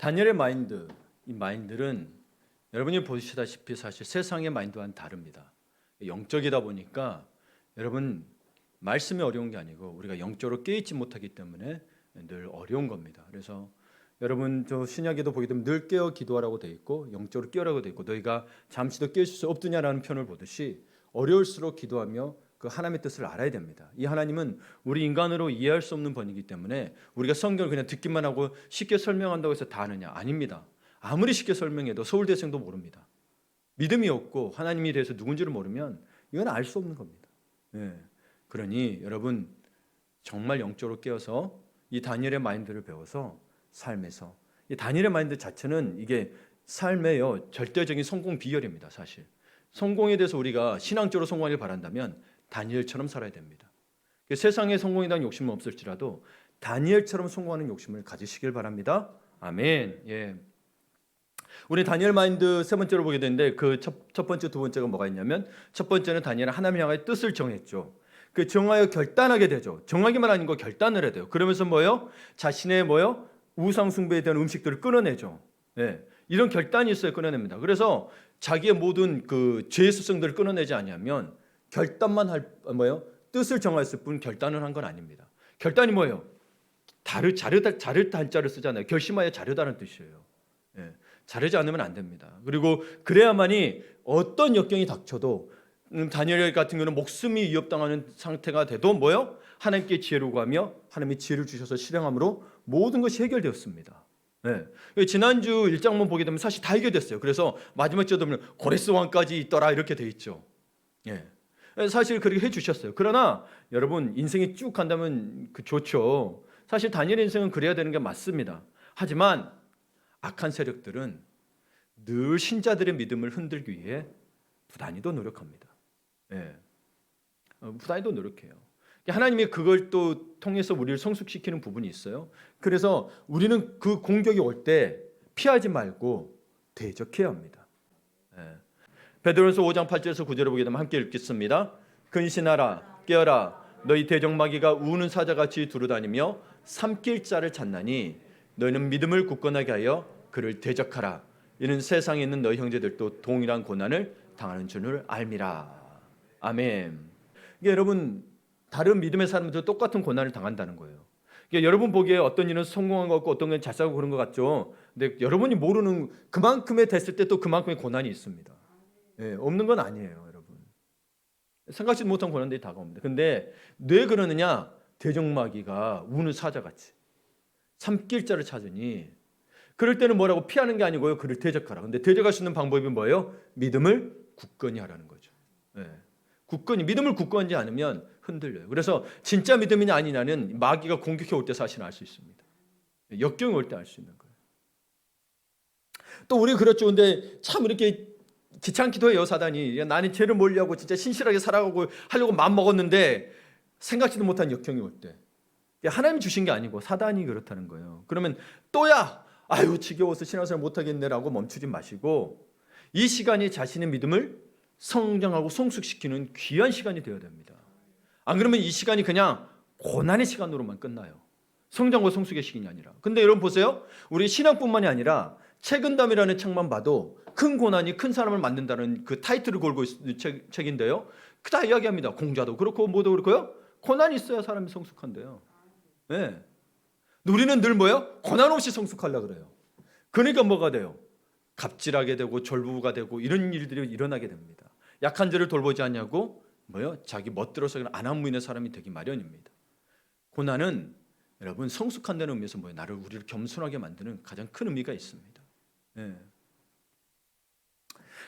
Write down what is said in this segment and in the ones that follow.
다니엘의 마인드, 이 마인드는 여러분이 보시다시피 사실 세상의 마인드와는 다릅니다. 영적이다 보니까 여러분 말씀이 어려운 게 아니고 우리가 영적으로 깨있지 못하기 때문에 늘 어려운 겁니다. 그래서 여러분 저 신약에도 보게 되면 늘 깨어 기도하라고 돼 있고 영적으로 깨어라고 돼 있고 너희가 잠시도 깨울 수 없느냐라는 표현을 보듯이 어려울수록 기도하며 그 하나님의 뜻을 알아야 됩니다. 이 하나님은 우리 인간으로 이해할 수 없는 분이기 때문에 우리가 성경을 그냥 듣기만 하고 쉽게 설명한다고 해서 다 아느냐? 아닙니다. 아무리 쉽게 설명해도 서울대생도 모릅니다. 믿음이 없고 하나님에 대해서 누군지를 모르면 이건 알 수 없는 겁니다. 그러니 여러분 정말 영적으로 깨어서 이 다니엘의 마인드를 배워서 삶에서 이 다니엘의 마인드 자체는 이게 삶의 절대적인 성공 비결입니다. 사실 성공에 대해서 우리가 신앙적으로 성공하길 바란다면 다니엘처럼 살아야 됩니다. 세상에 성공에 대한 욕심은 없을지라도 다니엘처럼 성공하는 욕심을 가지시길 바랍니다. 아멘. 예. 우리 다니엘 마인드 세 번째로 보게 되는데 그 첫 번째, 두 번째가 뭐가 있냐면 첫 번째는 다니엘은 하나님 향하여 뜻을 정했죠. 그 정하여 결단하게 되죠. 정하기만 아니고 결단을 해야 돼요. 그러면서 뭐요? 자신의 뭐요? 우상 숭배에 대한 음식들을 끊어내죠. 예. 이런 결단이 있어야 끊어냅니다. 그래서 자기의 모든 그 죄의 습성들을 끊어내지 않으면 결단만 할 뭐예요? 뜻을 정했을 뿐 결단을 한 건 아닙니다. 결단이 뭐예요? 자르다 한자를 쓰잖아요. 결심하여 자르다는 뜻이에요. 예. 자르지 않으면 안 됩니다. 그리고 그래야만이 어떤 역경이 닥쳐도 다니엘 같은 경우는 목숨이 위협당하는 상태가 돼도 뭐요? 하나님께 지혜를 구하며 하나님이 지혜를 주셔서 실행함으로 모든 것이 해결되었습니다. 네. 지난주 1장만 보게 되면 사실 다 해결됐어요. 그래서 마지막 절에 보면 고레스 왕까지 있더라 이렇게 돼 있죠. 예. 사실 그렇게 해주셨어요. 그러나 여러분 인생이 쭉 간다면 좋죠. 사실 다니엘의 인생은 그래야 되는 게 맞습니다. 하지만 악한 세력들은 늘 신자들의 믿음을 흔들기 위해 부단히도 노력합니다. 예. 부단히도 노력해요. 하나님이 그걸 또 통해서 우리를 성숙시키는 부분이 있어요. 그래서 우리는 그 공격이 올 때 피하지 말고 대적해야 합니다. 예. 베드로전서 5장 8절에서 9절을 보게 되면 함께 읽겠습니다. 근신하라 깨어라 너희 대적마귀가 우는 사자같이 두루다니며 삼킬 자를 찾나니 너희는 믿음을 굳건하게 하여 그를 대적하라. 이는 세상에 있는 너희 형제들도 동일한 고난을 당하는 줄을 알미라. 아멘. 이게 여러분 다른 믿음의 사람들도 똑같은 고난을 당한다는 거예요. 그러니까 여러분 보기에 어떤 일은 성공한 것 같고 어떤 건 잘 싸고 그런 것 같죠. 근데 여러분이 모르는 그만큼의 됐을 때 또 그만큼의 고난이 있습니다. 예, 없는 건 아니에요, 여러분. 생각지도 못한 고난들이 다가옵니다. 근데 왜 그러느냐? 대적마귀가 우는 사자같이 삼킬 자를 찾으니 그럴 때는 뭐라고 피하는 게 아니고요. 그를 대적하라. 근데 대적할 수 있는 방법이 뭐예요? 믿음을 굳건히 하라는 거죠. 예. 굳건히 믿음을 굳건히 않으면 흔들려요. 그래서 진짜 믿음이냐 아니냐는 마귀가 공격해 올 때 사실 알 수 있습니다. 역경이 올 때 알 수 있는 거예요. 또 우리 그렇죠. 근데 참 이렇게 귀찮기도 해요. 사단이 나는 죄를 몰려고 진짜 신실하게 살아가고 하려고 마음 먹었는데 생각지도 못한 역경이 올 때 하나님 주신 게 아니고 사단이 그렇다는 거예요. 그러면 또야 아유 지겨워서 신앙생활 못하겠네라고 멈추지 마시고 이 시간이 자신의 믿음을 성장하고 성숙시키는 귀한 시간이 되어야 됩니다. 안 그러면 이 시간이 그냥 고난의 시간으로만 끝나요. 성장과 성숙의 시간이 아니라. 근데 여러분 보세요. 우리 신앙뿐만이 아니라 책은담이라는 책만 봐도 큰 고난이 큰 사람을 만든다는 그 타이틀을 걸고 있는 책인데요. 다 이야기합니다. 공자도 그렇고 뭐도 그렇고요. 고난이 있어야 사람이 성숙한데요. 네. 우리는 늘 뭐예요? 고난 없이 성숙하려고 그래요. 그러니까 뭐가 돼요? 갑질하게 되고 졸부가 되고 이런 일들이 일어나게 됩니다. 약한 자를 돌보지 않냐고 뭐요? 자기 멋들어서 안한무인의 사람이 되기 마련입니다. 고난은 여러분 성숙한다는 의미에서 뭐예요? 우리를 겸손하게 만드는 가장 큰 의미가 있습니다. 네.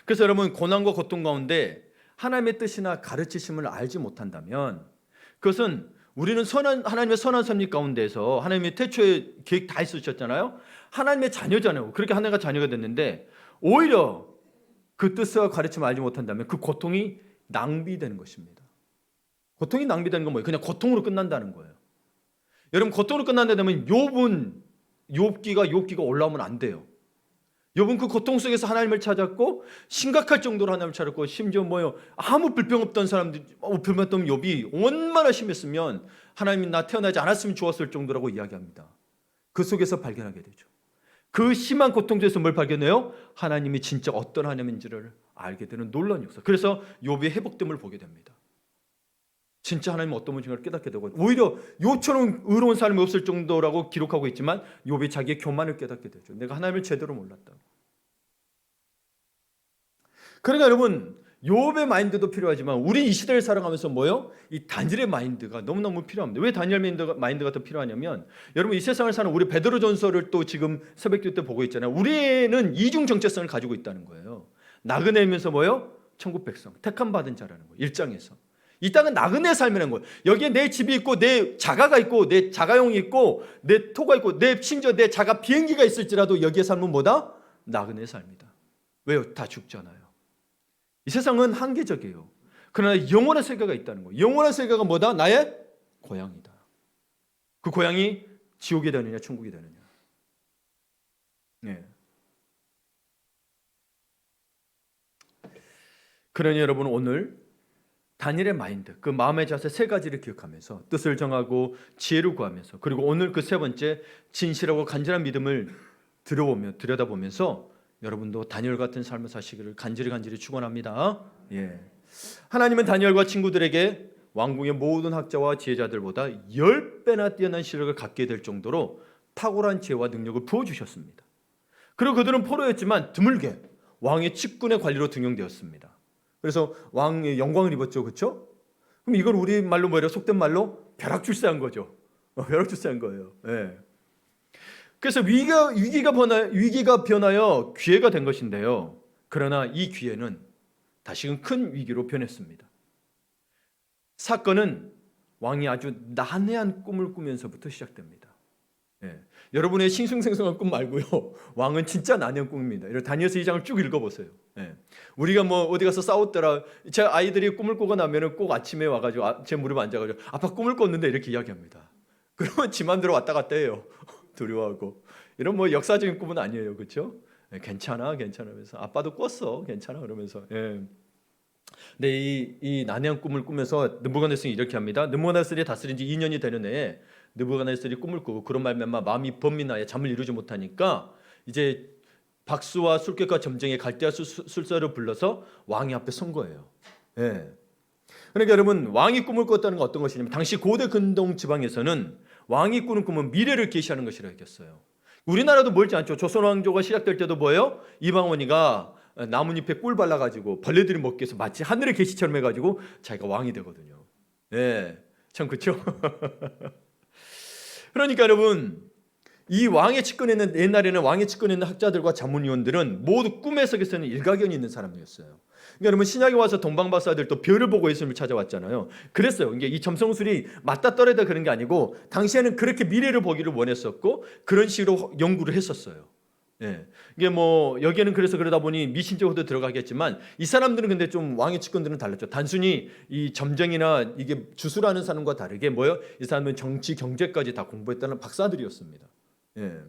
그래서 여러분 고난과 고통 가운데 하나님의 뜻이나 가르치심을 알지 못한다면 그것은 우리는 하나님의 선한 섭리 가운데서 하나님의 태초에 계획 다 있으셨잖아요. 하나님의 자녀잖아요. 그렇게 하나님과 자녀가 됐는데 오히려 그 뜻과 가르침을 알지 못한다면 그 고통이 낭비되는 것입니다. 고통이 낭비되는 건 뭐예요? 그냥 고통으로 끝난다는 거예요. 여러분 고통으로 끝난다면 욥기가 올라오면 안 돼요. 욥은 그 고통 속에서 하나님을 찾았고 심각할 정도로 하나님을 찾았고 심지어 뭐요? 아무 불평 없던 사람들 불평 없던 욥이 얼마나 심했으면 하나님이 나 태어나지 않았으면 좋았을 정도라고 이야기합니다. 그 속에서 발견하게 되죠. 그 심한 고통 중에서 뭘 발견해요? 하나님이 진짜 어떤 하나님인지를 알게 되는 놀라운 역사. 그래서 욥의 회복됨을 보게 됩니다. 진짜 하나님은 어떤 분인가를 깨닫게 되고, 오히려 욥처럼 의로운 삶이 없을 정도라고 기록하고 있지만 욥이 자기의 교만을 깨닫게 되죠. 내가 하나님을 제대로 몰랐다. 그러니까 여러분, 욥의 마인드도 필요하지만 우리 이 시대를 살아가면서 뭐요? 이 다니엘의 마인드가 너무너무 필요합니다. 왜 다니엘 마인드가 더 필요하냐면, 여러분 이 세상을 사는 우리 베드로전서를 또 지금 새벽기도 때 보고 있잖아요. 우리는 이중 정체성을 가지고 있다는 거예요. 나그네면서 뭐요? 천국 백성, 택함 받은 자라는 거예요. 1장에서. 이 땅은 나그네 삶이라는 거예요. 여기에 내 집이 있고 내 자가가 있고 내 자가용이 있고 내 토가 있고 심지어 내 자가 비행기가 있을지라도 여기에 삶은 뭐다? 나그네 삶이다. 왜요? 다 죽잖아요. 이 세상은 한계적이에요. 그러나 영원한 세계가 있다는 거예요. 영원한 세계가 뭐다? 나의 고향이다. 그 고향이 지옥이 되느냐 천국이 되느냐. 네. 그러니 여러분, 오늘 다니엘의 마인드, 그 마음의 자세 세 가지를 기억하면서 뜻을 정하고 지혜를 구하면서, 그리고 오늘 그 세 번째 진실하고 간절한 믿음을 들여다보면서 여러분도 다니엘 같은 삶을 사시기를 간절히 축원합니다. 예. 하나님은 다니엘과 친구들에게 왕궁의 모든 학자와 지혜자들보다 10배나 뛰어난 실력을 갖게 될 정도로 탁월한 지혜와 능력을 부어주셨습니다. 그리고 그들은 포로였지만 드물게 왕의 측근의 관리로 등용되었습니다. 그래서 왕의 영광을 입었죠. 그렇죠? 그럼 이걸 우리말로 뭐예요? 속된 말로 벼락출세한 거죠. 벼락출세한 거예요. 예. 그래서 위기가 변하여 기회가 된 것인데요. 그러나 이 기회는 다시금 큰 위기로 변했습니다. 사건은 왕이 아주 난해한 꿈을 꾸면서부터 시작됩니다. 예. 여러분의 싱숭생숭한 꿈 말고요, 왕은 진짜 난해한 꿈입니다. 다니엘서 2장을 쭉 읽어보세요. 예. 우리가 뭐 어디 가서 싸웠더라, 제 아이들이 꿈을 꾸고 나면은 꼭 아침에 와가지고 제 무릎에 앉아가지고 아빠 꿈을 꿨는데 이렇게 이야기합니다. 그러면 지 맘대로 왔다 갔다 해요. 두려워하고. 이런 뭐 역사적인 꿈은 아니에요. 그렇죠? 예, 괜찮아 하면서 아빠도 꿨어. 괜찮아 그러면서. 예. 근데 이 난해한 꿈을 꾸면서 느부갓네살이 이렇게 합니다. 느부갓네살이 다스린 지 2년이 되는 해에 느부갓네살이 꿈을 꾸고 그런 말미암아 마음이 번민하여 잠을 이루지 못하니까 이제 박수와 술객과 점쟁이 갈대아 술사를 불러서 왕이 앞에 선 거예요. 예. 그러니까 여러분, 왕이 꿈을 꿨다는 건 어떤 것이냐면, 당시 고대 근동 지방에서는 왕이 꾸는 꿈은 미래를 계시하는 것이라 여겼어요. 우리나라도 멀지 않죠. 조선 왕조가 시작될 때도 뭐예요? 이방원이가 나뭇잎에 꿀 발라가지고 벌레들이 먹기 위해서 마치 하늘의 계시처럼 해가지고 자기가 왕이 되거든요. 예, 참 그렇죠. 그러니까 여러분, 이 왕의 측근에 있는, 옛날에는 왕의 측근에 있는 학자들과 자문위원들은 모두 꿈의 세계에서는 일가견이 있는 사람이었어요. 그러니까 여러분, 신약에 와서 동방박사들도 별을 보고 예수님을 찾아왔잖아요. 그랬어요. 이게 이 점성술이 맞다 떨어다 그런 게 아니고, 당시에는 그렇게 미래를 보기를 원했었고 그런 식으로 연구를 했었어요. 예. 이게 뭐 여기에는 그래서 그러다 보니 미신적으로도 들어가겠지만, 이 사람들은 근데 좀 왕의 측근들은 달랐죠. 단순히 이 점쟁이나 이게 주술하는 사람과 다르게 뭐요? 이 사람은 정치, 경제까지 다 공부했다는 박사들이었습니다. 예.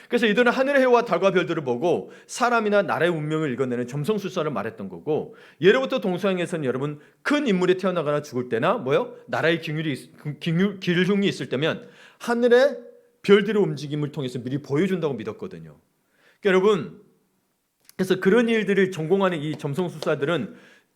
그래서 이들은 하늘의 해와 달과 별들을 보고 사람이나 나라의 운명을 읽어내는 점성술사를 말했던 거고, 예로부터 동서양에서는 여러분, 큰 인물이 태어나거나 죽을 때나 뭐요? 나라의 기흉이 있을 때면 하늘의 별들의 움직임을 통해서 미리 보여준다고 믿었거든요. 그러니까 여러분, 그래서 그런 일들을 전공하는 이 점성술사들은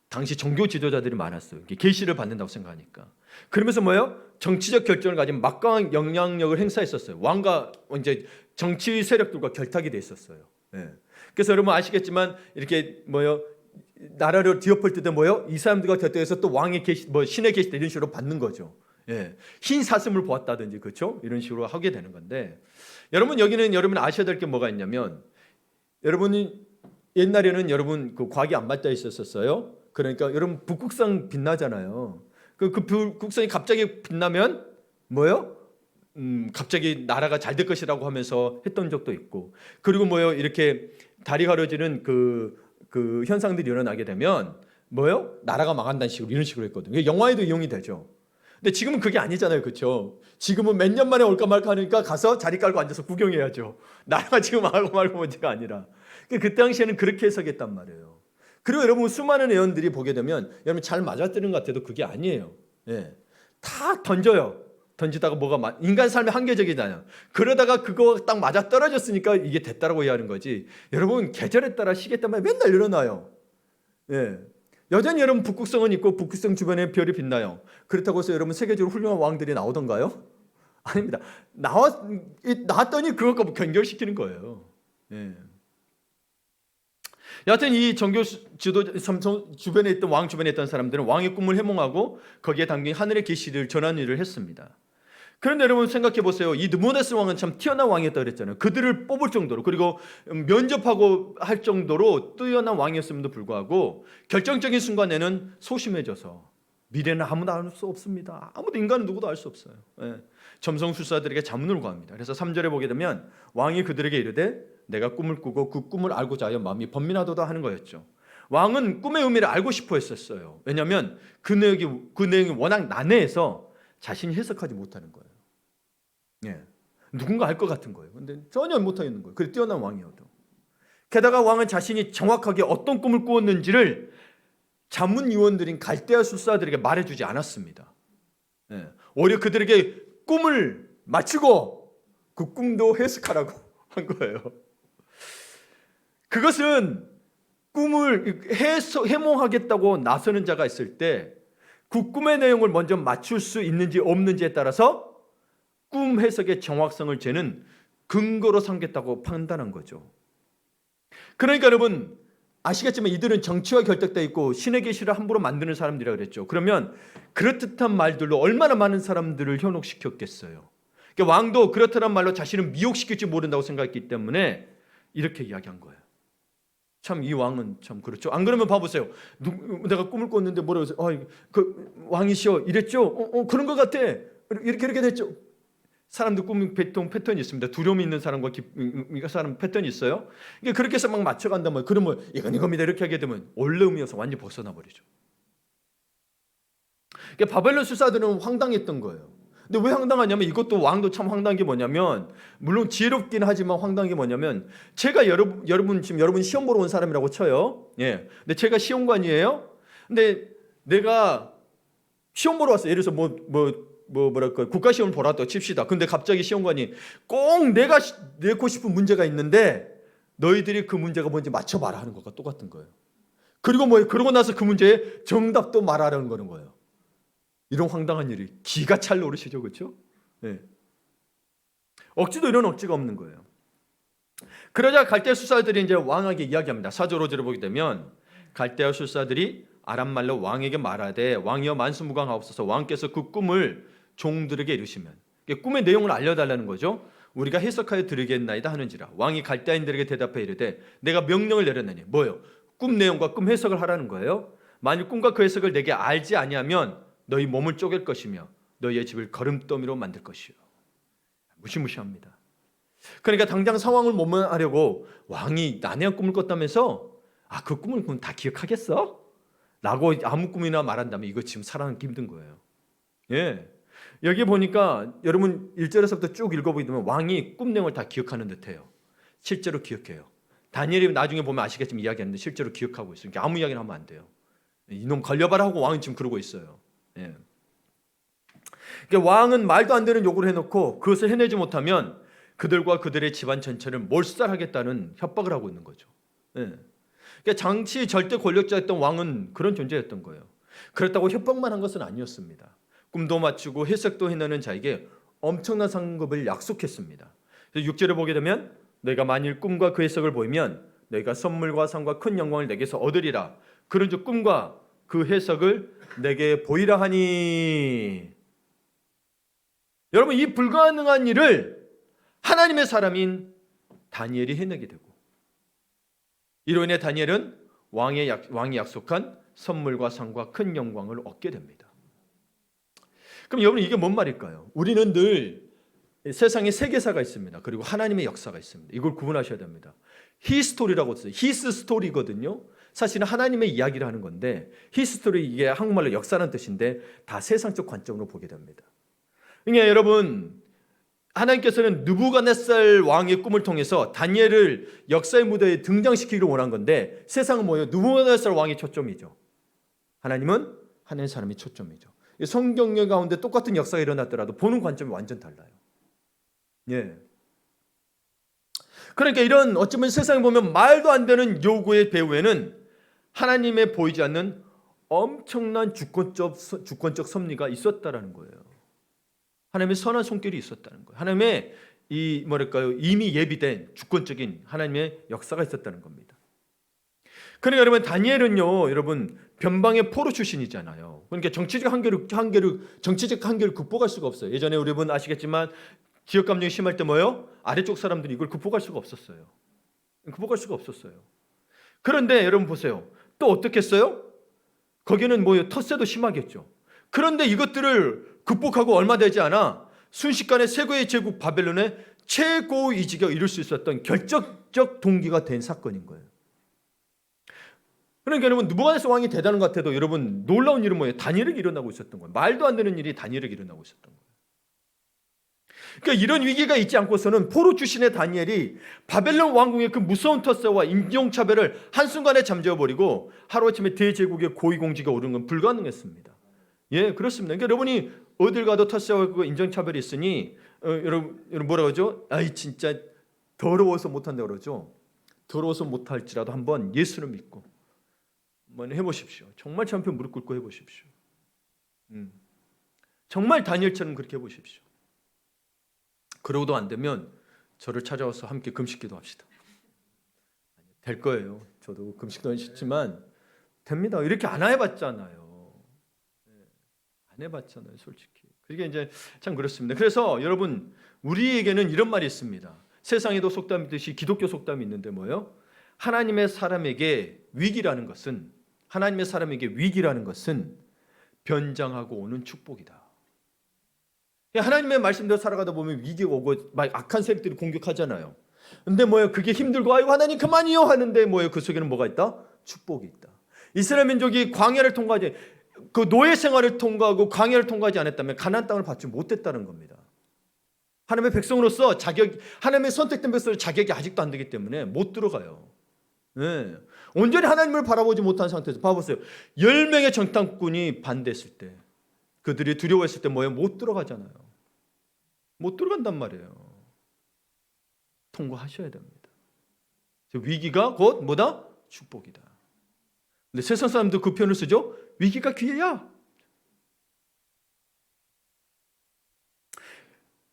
당시 종교 지도자들이 많았어요. 계시를 받는다고 생각하니까. 그러면서 뭐예요? 정치적 결정을 가진 막강한 영향력을 행사했었어요. 왕과 이제 정치 세력들과 결탁이 돼 있었어요. 예. 그래서 여러분 아시겠지만, 이렇게 뭐요? 나라를 뒤엎을 때도 뭐요? 이 사람들과 결탁해서 또 왕의 계시, 뭐 신의 계시 이런 식으로 받는 거죠. 예. 흰 사슴을 보았다든지, 그렇죠? 이런 식으로 하게 되는 건데, 여러분 여기는 여러분 아셔야 될 게 뭐가 있냐면, 여러분이 옛날에는 여러분 그 과학이 안 맞닿아 있었어요. 그러니까 여러분 북극성 빛나잖아요. 그 북극성이 갑자기 빛나면 뭐요? 갑자기 나라가 잘 될 것이라고 하면서 했던 적도 있고, 그리고 뭐요? 이렇게 달이 가려지는 그 현상들이 일어나게 되면 뭐요? 나라가 망한다는 식으로, 이런 식으로 했거든요. 영화에도 이용이 되죠. 근데 지금은 그게 아니잖아요. 그렇죠? 지금은 몇 년 만에 올까 말까 하니까 가서 자리 깔고 앉아서 구경해야죠. 나라가 지금 망하고 말고 문제가 아니라. 그 당시에는 그렇게 해석했단 말이에요. 그리고 여러분, 수많은 예언들이 보게 되면 여러분 잘 맞아뜨리는 것 같아도 그게 아니에요. 예. 다 던져요. 던지다가 인간 삶의 한계적이잖아요. 그러다가 그거 딱 맞아 떨어졌으니까 이게 됐다라고 이해하는 거지. 여러분 계절에 따라 시기에 따라 맨날 일어나요. 예. 여전히 여러분 북극성은 있고 북극성 주변에 별이 빛나요. 그렇다고 해서 여러분 세계적으로 훌륭한 왕들이 나오던가요? 아닙니다. 나왔더니 그것과 연결시키는 거예요. 예. 여하튼 이 종교 지도 주변에 있던 왕 주변에 있던 사람들은 왕의 꿈을 해몽하고 거기에 담긴 하늘의 계시를 전하는 일을 했습니다. 그런데 여러분 생각해 보세요. 이 느부갓네살 왕은 참 뛰어난 왕이었다 그랬잖아요. 그들을 뽑을 정도로, 그리고 면접하고 할 정도로 뛰어난 왕이었음에도 불구하고 결정적인 순간에는 소심해져서 미래는 아무도 알 수 없습니다. 아무도, 인간은 누구도 알 수 없어요. 예. 점성술사들에게 자문을 구합니다. 그래서 3절에 보게 되면 왕이 그들에게 이르되 내가 꿈을 꾸고 그 꿈을 알고자 하여 마음이 번민하도다 하는 거였죠. 왕은 꿈의 의미를 알고 싶어 했었어요. 왜냐하면 그 내용이 워낙 난해해서 자신이 해석하지 못하는 거예요. 예. 누군가 알 것 같은 거예요. 근데 전혀 못하겠는 거예요. 그래 뛰어난 왕이어도. 게다가 왕은 자신이 정확하게 어떤 꿈을 꾸었는지를 자문위원들인 갈대아 술사들에게 말해주지 않았습니다. 예. 오히려 그들에게 꿈을 맞추고 그 꿈도 해석하라고 한 거예요. 그것은 꿈을 해몽하겠다고 나서는 자가 있을 때 그 꿈의 내용을 먼저 맞출 수 있는지 없는지에 따라서 꿈 해석의 정확성을 재는 근거로 삼겠다고 판단한 거죠. 그러니까 여러분 아시겠지만 이들은 정치와 결탁되어 있고 신의 계시를 함부로 만드는 사람들이라고 그랬죠. 그러면 그렇듯한 말들로 얼마나 많은 사람들을 현혹시켰겠어요. 그러니까 왕도 그렇다는 말로 자신을 미혹시킬지 모른다고 생각했기 때문에 이렇게 이야기한 거예요. 참 이 왕은 참 그렇죠. 안 그러면 봐보세요. 내가 꿈을 꿨는데 뭐라고 해서 그 왕이시여 이랬죠. 그런 것 같아. 이렇게 됐죠. 사람들 꿈 패턴이 있습니다. 두려움이 있는 사람과 사람 패턴이 있어요. 이게 그렇게 해서 막 맞춰간다면 그러면 이건 이겁니다 이렇게 하게 되면 원래 의미에서 완전히 벗어나 버리죠. 그러니까 바벨론 술사들은 황당했던 거예요. 근데 왜 황당하냐면 이것도 왕도 참 황당한 게 뭐냐면 물론 지혜롭긴 하지만 황당한 게 뭐냐면 제가 여러분 시험 보러 온 사람이라고 쳐요. 예. 근데 제가 시험관이에요. 근데 내가 시험 보러 왔어요. 예를 들어서 뭐랄까 국가시험을 보러 왔다고 칩시다. 근데 갑자기 시험관이 꼭 내가 내고 싶은 문제가 있는데 너희들이 그 문제가 뭔지 맞춰봐라 하는 것과 똑같은 거예요. 그리고 그러고 나서 그 문제의 정답도 말하라는 거예요. 이런 황당한 일이 기가 찰 노릇이죠, 그렇죠? 네. 억지도 이런 억지가 없는 거예요. 그러자 갈대아 술사들이 이제 왕에게 이야기합니다. 4절 5절을 보게 되면 갈대아 술사들이 아람말로 왕에게 말하되 왕이여 만수무강하옵소서. 왕께서 그 꿈을 종들에게 이르시면, 꿈의 내용을 알려달라는 거죠. 우리가 해석하여 드리겠나이다 하는지라. 왕이 갈대아인들에게 대답해 이르되 내가 명령을 내렸느니 뭐예요? 꿈 내용과 꿈 해석을 하라는 거예요. 만일 꿈과 그 해석을 내게 알지 아니하면 너희 몸을 쪼갤 것이며 너희의 집을 거름더미로 만들 것이요. 무시무시합니다. 그러니까 당장 상황을 모면하려고 왕이 난해한 꿈을 꿨다면서 그 꿈을 그럼 다 기억하겠어? 라고 아무 꿈이나 말한다면 이거 지금 살아남기 힘든 거예요. 예. 여기 보니까 여러분 1절에서부터 쭉 읽어보게 되면 왕이 꿈 내용을 다 기억하는 듯해요. 실제로 기억해요. 다니엘이 나중에 보면 아시겠지만 이야기하는데 실제로 기억하고 있어요. 그러니까 아무 이야기를 하면 안 돼요. 이놈 걸려봐라 하고 왕은 지금 그러고 있어요. 예. 그러니까 왕은 말도 안 되는 요구를 해놓고 그것을 해내지 못하면 그들과 그들의 집안 전체를 몰살하겠다는 협박을 하고 있는 거죠. 예. 그러니까 장치 절대 권력자였던 왕은 그런 존재였던 거예요. 그렇다고 협박만 한 것은 아니었습니다. 꿈도 맞추고 해석도 해내는 자에게 엄청난 상급을 약속했습니다. 6절에 보게 되면 너희가 만일 꿈과 그 해석을 보이면 너희가 선물과 상과 큰 영광을 내게서 얻으리라. 그런즉 꿈과 그 해석을 내게 보이라 하니. 여러분 이 불가능한 일을 하나님의 사람인 다니엘이 해내게 되고 이로 인해 다니엘은 왕이 약속한 선물과 상과 큰 영광을 얻게 됩니다. 그럼 여러분 이게 뭔 말일까요? 우리는 늘 세상에 세계사가 있습니다. 그리고 하나님의 역사가 있습니다. 이걸 구분하셔야 됩니다. 히스토리라고 써요. 히스 스토리거든요. 사실은 하나님의 이야기를 하는 건데 히스토리 이게 한국말로 역사라는 뜻인데 다 세상적 관점으로 보게 됩니다. 그러니까 여러분 하나님께서는 느부갓네살 왕의 꿈을 통해서 다니엘을 역사의 무대에 등장시키기를 원한 건데 세상은 뭐예요? 느부갓네살 왕이 초점이죠. 하나님은 하나님의 사람이 초점이죠. 성경의 가운데 똑같은 역사가 일어났더라도 보는 관점이 완전 달라요. 예. 그러니까 이런 어쩌면 세상에 보면 말도 안 되는 요구의 배후에는 하나님의 보이지 않는 엄청난 주권적 섭리가 있었다라는 거예요. 하나님의 선한 손길이 있었다는 거예요. 하나님의 이미 예비된 주권적인 하나님의 역사가 있었다는 겁니다. 그러니까 여러분 다니엘은요, 여러분 변방의 포로 출신이잖아요. 그러니까 정치적 한계를 극복할 수가 없어요. 예전에 여러분 아시겠지만 지역 감정이 심할 때 뭐예요? 아래쪽 사람들이 이걸 극복할 수가 없었어요. 그런데 여러분 보세요. 또 어떻게 했어요? 거기는 뭐예요? 텃세도 심하겠죠. 그런데 이것들을 극복하고 얼마 되지 않아 순식간에 세계의 제국 바벨론의 최고 이직에 이룰 수 있었던 결정적 동기가 된 사건인 거예요. 그러니까 여러분 느부갓네살 왕이 대단한 것 같아도 여러분 놀라운 일은 뭐예요? 다니엘에게 일어나고 있었던 거예요. 말도 안 되는 일이 다니엘에게 일어나고 있었던 거예요. 그러니까 이런 위기가 있지 않고서는 포로 출신의 다니엘이 바벨론 왕궁의 그 무서운 텃세와 인종차별을 한순간에 잠재워버리고 하루아침에 대제국의 고위공직에 오르는 건 불가능했습니다. 예, 그렇습니다. 그러니까 여러분이 어딜 가도 텃세와 그 인종차별이 있으니 여러분 뭐라 그러죠? 아이 진짜 더러워서 못한다 그러죠. 더러워서 못할지라도 한번 예수를 믿고 한번 해보십시오. 정말 제 한편 무릎 꿇고 해보십시오. 정말 다니엘처럼 그렇게 해보십시오. 그러고도 안 되면 저를 찾아와서 함께 금식기도 합시다. 될 거예요. 저도 금식도 했지만 됩니다. 이렇게 안 해봤잖아요. 안 해봤잖아요, 솔직히. 그게 이제 참 그렇습니다. 그래서 여러분 우리에게는 이런 말이 있습니다. 세상에도 속담이 있듯이 기독교 속담이 있는데 뭐예요? 하나님의 사람에게 위기라는 것은 변장하고 오는 축복이다. 하나님의 말씀대로 살아가다 보면 위기가 오고 막 악한 세력들이 공격하잖아요. 근데 뭐예요? 그게 힘들고 아이고 하나님 그만이요 하는데 뭐예요? 그 속에는 뭐가 있다? 축복이 있다. 이스라엘 민족이 광야를 통과하지 그 노예 생활을 통과하고 광야를 통과하지 않았다면 가나안 땅을 받지 못했다는 겁니다. 하나님의 백성으로서 하나님의 선택된 백성의 자격이 아직도 안 되기 때문에 못 들어가요. 네. 온전히 하나님을 바라보지 못한 상태에서 봐보세요. 10명의 정탐꾼이 반대했을 때 그들이 두려워했을 때 뭐예요? 못 들어가잖아요. 못 들어간단 말이에요. 통과하셔야 됩니다. 위기가 곧 뭐다? 축복이다. 근데 세상 사람도 그 표현을 쓰죠. 위기가 기회야.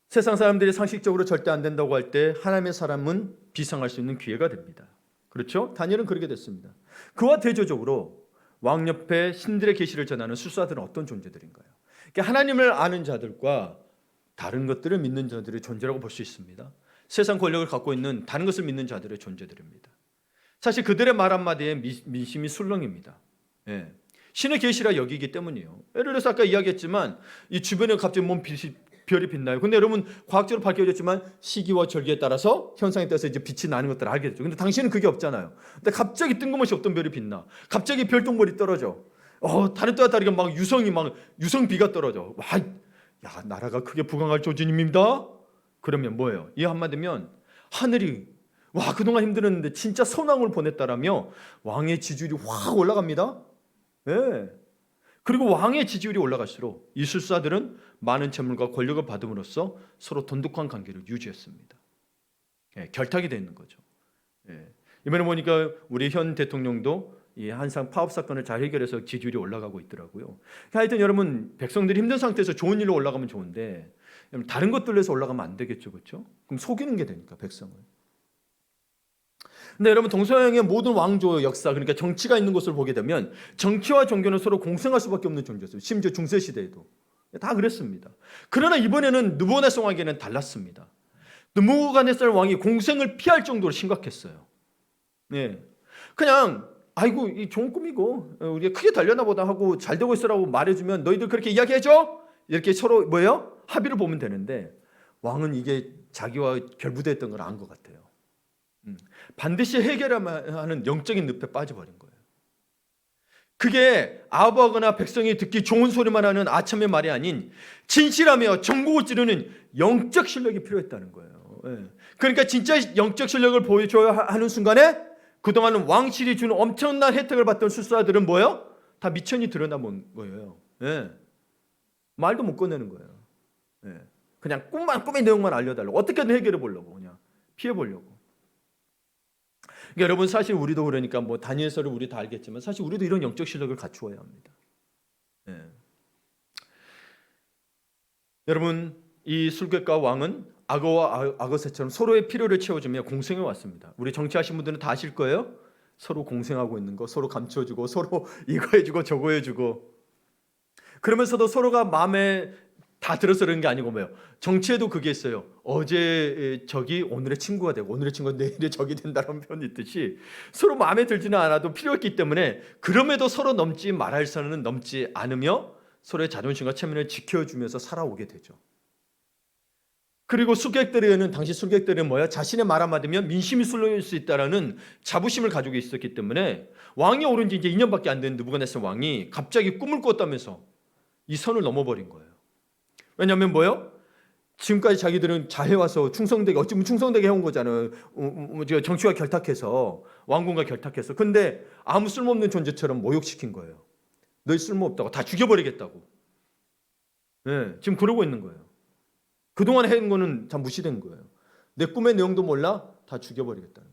세상 사람들이 상식적으로 절대 안 된다고 할 때 하나님의 사람은 비상할 수 있는 기회가 됩니다. 그렇죠? 다니엘은 그렇게 됐습니다. 그와 대조적으로 왕 옆에 신들의 계시를 전하는 술사들은 어떤 존재들인가요? 그러니까 하나님을 아는 자들과 다른 것들을 믿는 자들의 존재라고 볼 수 있습니다. 세상 권력을 갖고 있는 다른 것을 믿는 자들의 존재들입니다. 사실 그들의 말 한마디에 민심이 술렁입니다. 예. 신의 계시라 여기기 때문이에요. 예를 들어서 아까 이야기했지만 이 주변에 갑자기 별이 빛나요. 근데 여러분 과학적으로 밝혀졌지만 시기와 절기에 따라서 현상에 따라서 이제 빛이 나는 것들을 알게 되죠. 근데 당신은 그게 없잖아요. 근데 갑자기 뜬금없이 없던 별이 빛나. 갑자기 별똥별이 떨어져. 다른 때와 다르게 막 유성비가 떨어져. 와, 야 나라가 크게 부강할 조짐입니다. 그러면 뭐예요? 이 한마디면 하늘이 와 그동안 힘들었는데 진짜 선왕을 보냈다라며 왕의 지지율이 확 올라갑니다. 예. 그리고 왕의 지지율이 올라갈수록 이 술사들은 많은 재물과 권력을 받음으로써 서로 돈독한 관계를 유지했습니다. 예, 결탁이 되어 있는 거죠. 예. 이번에 보니까 우리 현 대통령도 이 한상 파업 사건을 잘 해결해서 지지율이 올라가고 있더라고요. 하여튼 여러분 백성들이 힘든 상태에서 좋은 일로 올라가면 좋은데 다른 것들로 해서 올라가면 안 되겠죠, 그렇죠? 그럼 속이는 게 되니까 백성을. 근데 여러분 동서양의 모든 왕조의 역사 그러니까 정치가 있는 곳을 보게 되면 정치와 종교는 서로 공생할 수밖에 없는 존재였어요. 심지어 중세 시대에도 다 그랬습니다. 그러나 이번에는 느부갓네살 왕에게는 달랐습니다. 느부갓네살 왕이 공생을 피할 정도로 심각했어요. 네, 그냥 아이고 이 좋은 꿈이고 우리가 크게 달려나 보다 하고 잘 되고 있으라고 말해주면 너희들 그렇게 이야기해줘 이렇게 서로 뭐예요? 합의를 보면 되는데 왕은 이게 자기와 결부됐던 걸 안 것 같아요. 반드시 해결해야 하는 영적인 늪에 빠져버린 거예요. 그게 아부하거나 백성이 듣기 좋은 소리만 하는 아첨의 말이 아닌 진실하며 전곡을 찌르는 영적 실력이 필요했다는 거예요. 그러니까 진짜 영적 실력을 보여줘야 하는 순간에 그동안은 왕실이 주는 엄청난 혜택을 받던 술사들은 뭐예요? 다 미천이 드러나본 거예요. 말도 못 꺼내는 거예요. 예. 그냥 꿈의 내용만 알려달라고. 어떻게든 해결해 보려고 그냥 피해 보려고. 그러니까 여러분 사실 우리도 그러니까 뭐 다니엘서를 우리 다 알겠지만 사실 우리도 이런 영적 실력을 갖추어야 합니다. 예. 여러분 이 술객과 왕은 악어와 악어새처럼 서로의 필요를 채워주며 공생해 왔습니다. 우리 정치하신 분들은 다 아실 거예요. 서로 공생하고 있는 거, 서로 감춰주고 서로 이거 해주고 저거 해주고 그러면서도 서로가 마음에 다 들어서 그런 게 아니고 뭐예요. 정치에도 그게 있어요. 어제 적이 오늘의 친구가 되고 오늘의 친구가 내일의 적이 된다는 표현이 있듯이 서로 마음에 들지는 않아도 필요했기 때문에 그럼에도 서로 넘지 말할 선은 넘지 않으며 서로의 자존심과 체면을 지켜주면서 살아오게 되죠. 그리고 술객들에게는 당시 술객들은 뭐야? 자신의 말 한마디면 민심이 쏠릴 수 있다라는 자부심을 가지고 있었기 때문에 왕이 오른 지 이제 2년밖에 안 된 느부갓네살 왕이 갑자기 꿈을 꿨다면서 이 선을 넘어버린 거예요. 왜냐하면 뭐요? 지금까지 자기들은 잘해와서 충성되게 어찌 보면 충성되게 해온 거잖아요. 정치와 결탁해서 왕궁과 결탁해서. 근데 아무 쓸모없는 존재처럼 모욕시킨 거예요. 너희 쓸모없다고 다 죽여버리겠다고. 네, 지금 그러고 있는 거예요. 그동안 해온 거는 다 무시된 거예요. 내 꿈의 내용도 몰라 다 죽여버리겠다는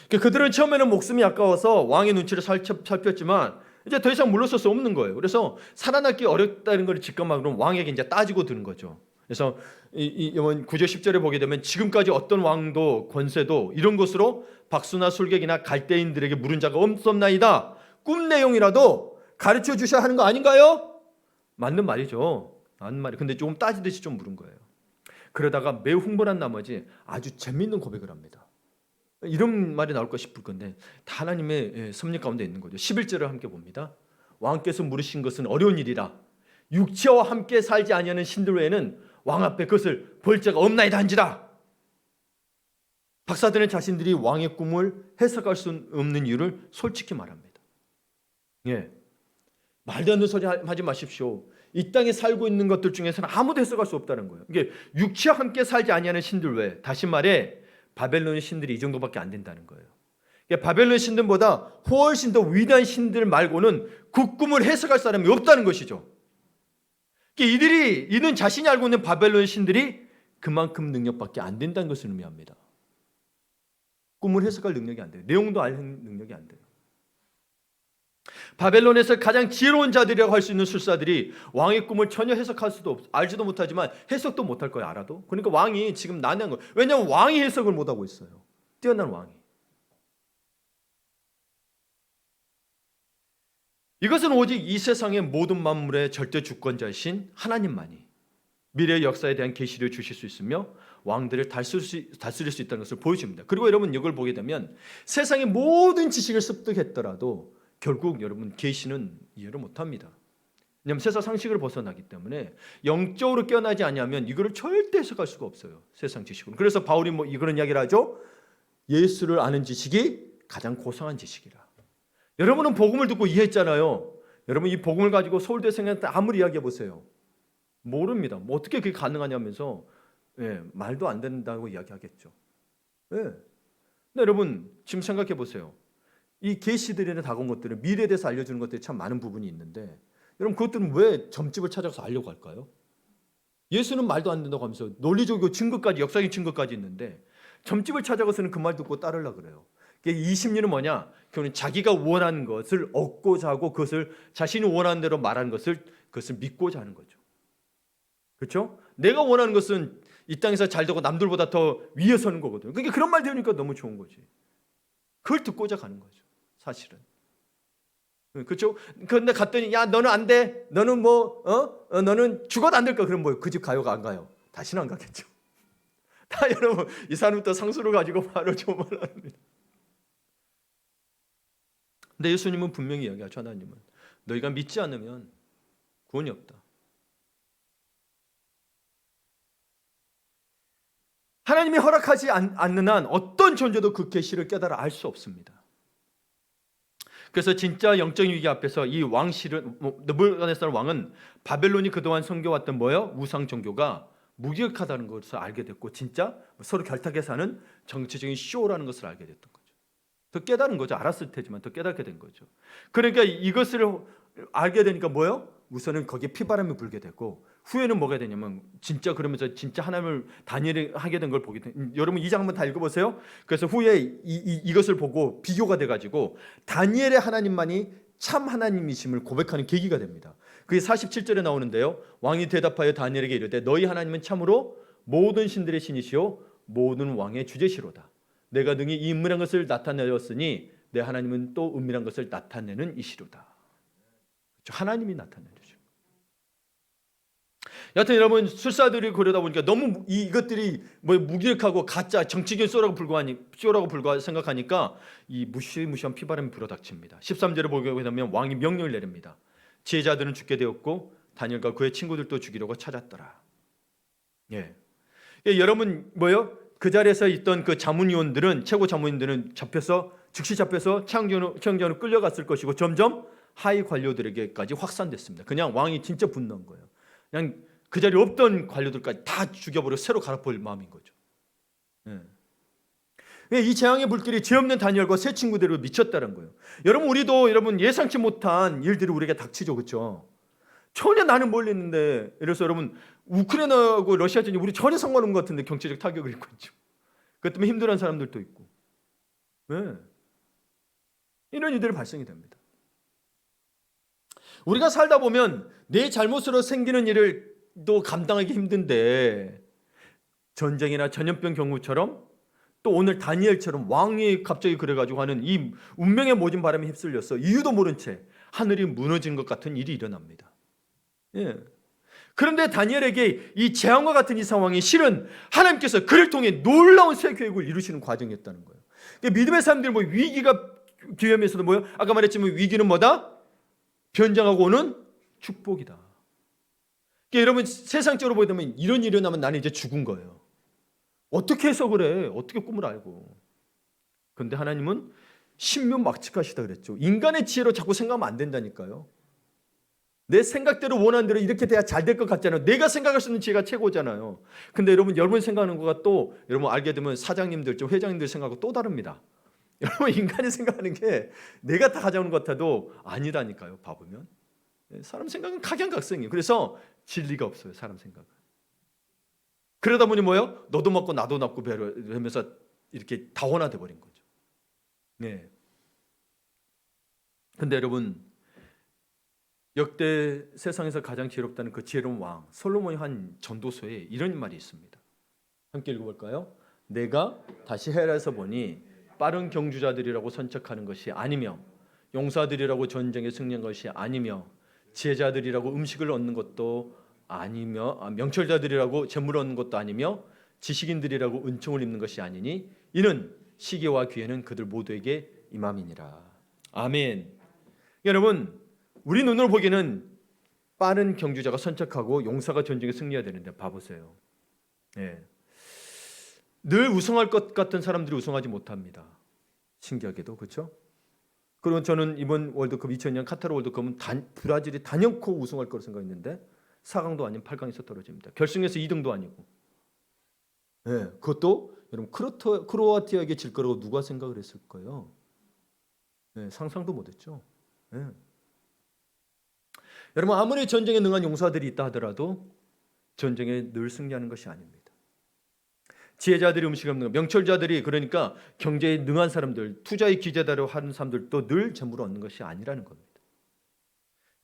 거예요. 그들은 처음에는 목숨이 아까워서 왕의 눈치를 살폈지만 이제 더 이상 물러설 수 없는 거예요. 그래서 살아남기 어렵다는 걸 직감하고는 왕에게 이제 따지고 드는 거죠. 그래서 이번 9절 10절에 보게 되면 지금까지 어떤 왕도 권세도 이런 것으로 박수나 술객이나 갈대인들에게 물은 자가 없었나이다. 꿈 내용이라도 가르쳐 주셔야 하는 거 아닌가요? 맞는 말이죠. 맞는 말이. 근데 조금 따지듯이 좀 물은 거예요. 그러다가 매우 흥분한 나머지 아주 재미있는 고백을 합니다. 이런 말이 나올까 싶을 건데 다 하나님의 섭리 가운데 있는 거죠. 11절을 함께 봅니다. 왕께서 물으신 것은 어려운 일이라 육체와 함께 살지 아니하는 신들 외에는 왕 앞에 그것을 볼 자가 없나이다 한지라. 박사들은 자신들이 왕의 꿈을 해석할 수 없는 이유를 솔직히 말합니다. 예, 말도 안 되는 소리 하지 마십시오. 이 땅에 살고 있는 것들 중에서는 아무도 해석할 수 없다는 거예요. 이게 육체와 함께 살지 아니하는 신들 외에, 다시 말해 바벨론의 신들이 이 정도밖에 안 된다는 거예요. 바벨론 신들보다 훨씬 더 위대한 신들 말고는 그 꿈을 해석할 사람이 없다는 것이죠. 이는 자신이 알고 있는 바벨론 신들이 그만큼 능력밖에 안 된다는 것을 의미합니다. 꿈을 해석할 능력이 안 돼요. 내용도 알 능력이 안 돼요. 바벨론에서 가장 지혜로운 자들이라고 할 수 있는 술사들이 왕의 꿈을 전혀 해석할 수도 없고 알지도 못하지만 해석도 못할 거예요. 알아도. 그러니까 왕이 지금 난해한 거예요. 왜냐하면 왕이 해석을 못하고 있어요. 뛰어난 왕이. 이것은 오직 이 세상의 모든 만물의 절대 주권자이신 하나님만이 미래의 역사에 대한 계시를 주실 수 있으며 왕들을 다스릴 수 있다는 것을 보여줍니다. 그리고 여러분 이걸 보게 되면 세상의 모든 지식을 습득했더라도 결국 여러분 계시는 이해를 못합니다. 왜냐하면 세상 상식을 벗어나기 때문에 영적으로 깨어나지 않으면 이거를 절대 해석할 수가 없어요. 세상 지식으로. 그래서 바울이 이런 이야기를 하죠. 예수를 아는 지식이 가장 고상한 지식이라. 여러분은 복음을 듣고 이해했잖아요. 여러분 이 복음을 가지고 서울대생한테 아무리 이야기해 보세요. 모릅니다. 어떻게 그게 가능하냐면서 말도 안 된다고 이야기하겠죠. 근데 여러분 지금 생각해 보세요. 이 계시들이나 다가온 것들은 미래에 대해서 알려주는 것들이 참 많은 부분이 있는데 여러분 그것들은 왜 점집을 찾아서 알려고 할까요? 예수는 말도 안 된다고 하면서 논리적이고 증거까지 역사적인 증거까지 있는데 점집을 찾아가서는 그 말 듣고 따르려고 그래요. 이 심리는 뭐냐? 그는 자기가 원하는 것을 얻고자 하고 그것을 자신이 원하는 대로 말하는 그것을 믿고자 하는 거죠. 그렇죠? 내가 원하는 것은 이 땅에서 잘 되고 남들보다 더 위에 서는 거거든요. 그러니까 그런 말 들으니까 너무 좋은 거지. 그걸 듣고자 가는 거죠. 사실은. 그렇죠? 그런데 갔더니 야 너는 안 돼. 너는 너는 죽어도 안 될 거야. 그럼 그 집 가요? 안 가요? 다시는 안 가겠죠. 다 여러분 이 사람부터 상수를 가지고 바로 조언을 합니다. 근데 예수님은 분명히 이야기하죠. 하나님은 너희가 믿지 않으면 구원이 없다. 하나님이 허락하지 않는 한 어떤 존재도 그 계시를 깨달아 알 수 없습니다. 그래서 진짜 영적인 위기 앞에서 이 왕실은 느부갓네살 왕은 바벨론이 그동안 섬겨왔던 우상 종교가 무기력하다는 것을 알게 됐고 진짜 서로 결탁해서 하는 정치적인 쇼라는 것을 알게 됐던 거죠. 더 깨달은 거죠. 알았을 테지만 더 깨닫게 된 거죠. 그러니까 이것을 알게 되니까 뭐예요? 우선은 거기에 피바람이 불게 되고 후에는 뭐가 되냐면 진짜 그러면서 진짜 하나님을 다니엘이 하게 된 걸 보게 돼. 여러분 이 장 한번 다 읽어보세요. 그래서 후에 이것을 보고 비교가 돼가지고 다니엘의 하나님만이 참 하나님이심을 고백하는 계기가 됩니다. 그게 47절에 나오는데요. 왕이 대답하여 다니엘에게 이르되 너희 하나님은 참으로 모든 신들의 신이시요 모든 왕의 주제시로다. 내가 능히 이 은밀한 것을 나타내었으니 내 하나님은 또 은밀한 것을 나타내는 이시로다. 하나님이 나타내죠. 여하튼 여러분 술사들이 그러다 보니까 너무 이것들이 뭐 무기력하고 가짜 정치적인 쇼라고 불과 생각하니까 이 무시무시한 피바람이 불어닥칩니다. 13절을 보게 되면 왕이 명령을 내립니다. 지혜자들은 죽게 되었고 다니엘과 그의 친구들도 죽이려고 찾았더라. 예. 여러분 뭐요? 그 자리에서 있던 그 자문위원들은 최고 자문위원들은 즉시 잡혀서 최영전으로 끌려갔을 것이고 점점 하위 관료들에게까지 확산됐습니다. 그냥 왕이 진짜 분노한 거예요. 그냥 그 자리에 없던 관료들까지 다 죽여버려 새로 갈아버릴 마음인 거죠. 예. 이 재앙의 불길이 죄 없는 다니엘과 세 친구들을 미쳤다는 거예요. 여러분 예상치 못한 일들이 우리에게 닥치죠, 그렇죠? 전혀 나는 몰랐는데, 그래서 여러분 우크라이나하고 러시아전이 우리 전혀 상관없는 것 같은데 경제적 타격을 입고 있죠. 그것 때문에 힘들어하는 사람들도 있고, 네. 이런 일들이 발생이 됩니다. 우리가 살다 보면 내 잘못으로 생기는 일을 또 감당하기 힘든데 전쟁이나 전염병 경우처럼 또 오늘 다니엘처럼 왕이 갑자기 그래가지고 하는 이 운명의 모진 바람에 휩쓸려서 이유도 모른 채 하늘이 무너진 것 같은 일이 일어납니다. 예. 그런데 다니엘에게 이 재앙과 같은 이 상황이 실은 하나님께서 그를 통해 놀라운 새 계획을 이루시는 과정이었다는 거예요. 그러니까 믿음의 사람들이 뭐 위기가 기회면서도 뭐요? 아까 말했지만 위기는 뭐다? 변장하고 오는 축복이다. 그러니까 여러분 세상적으로 보면 이런 일이 일어나면 나는 이제 죽은 거예요. 어떻게 해서 그래? 어떻게 꿈을 알고? 그런데 하나님은 신묘막측하시다 그랬죠. 인간의 지혜로 자꾸 생각하면 안 된다니까요. 내 생각대로 원하는 대로 이렇게 돼야 잘 될 것 같잖아요. 내가 생각할 수 있는 지혜가 최고잖아요. 근데 여러분 생각하는 거가 또 여러분 알게 되면 사장님들, 좀 회장님들 생각하고 또 다릅니다. 여러분 인간이 생각하는 게 내가 다 가져오는 것 같아도 아니라니까요. 봐보면 사람 생각은 각양각색이에요. 그래서 진리가 없어요. 사람 생각은. 그러다 보니 뭐예요? 너도 먹고 나도 먹고 하면서 이렇게 다원화돼 버린 거죠. 네. 근데 여러분 역대 세상에서 가장 지혜롭다는 그 지혜로운 왕 솔로몬이 한 전도서에 이런 말이 있습니다. 함께 읽어볼까요? 내가 다시 헤아려서 보니 빠른 경주자들이라고 선척하는 것이 아니며 용사들이라고 전쟁에 승리한 것이 아니며 지혜자들이라고 음식을 얻는 것도 아니며 명철자들이라고 재물을 얻는 것도 아니며 지식인들이라고 은총을 입는 것이 아니니 이는 시기와 기회는 그들 모두에게 임함이니라. 아멘. 여러분 우리 눈으로 보기에는 빠른 경주자가 선척하고 용사가 전쟁에 승리해야 되는데 봐보세요. 네. 늘 우승할 것 같은 사람들이 우승하지 못합니다. 신기하게도 그렇죠? 그리고 저는 이번 월드컵 2002년 카타르 월드컵은 브라질이 단연코 우승할 거로 생각했는데 4강도 아닌 8강에서 떨어집니다. 결승에서 2등도 아니고. 네, 그것도 여러분 크로아티아에게 질 거라고 누가 생각을 했을까요? 네, 상상도 못했죠. 네. 여러분 아무리 전쟁에 능한 용사들이 있다 하더라도 전쟁에 늘 승리하는 것이 아닙니다. 지혜자들이 음식 없는 거, 명철자들이 그러니까 경제에 능한 사람들, 투자의 기재다로 하는 사람들도 늘 재물을 얻는 것이 아니라는 겁니다.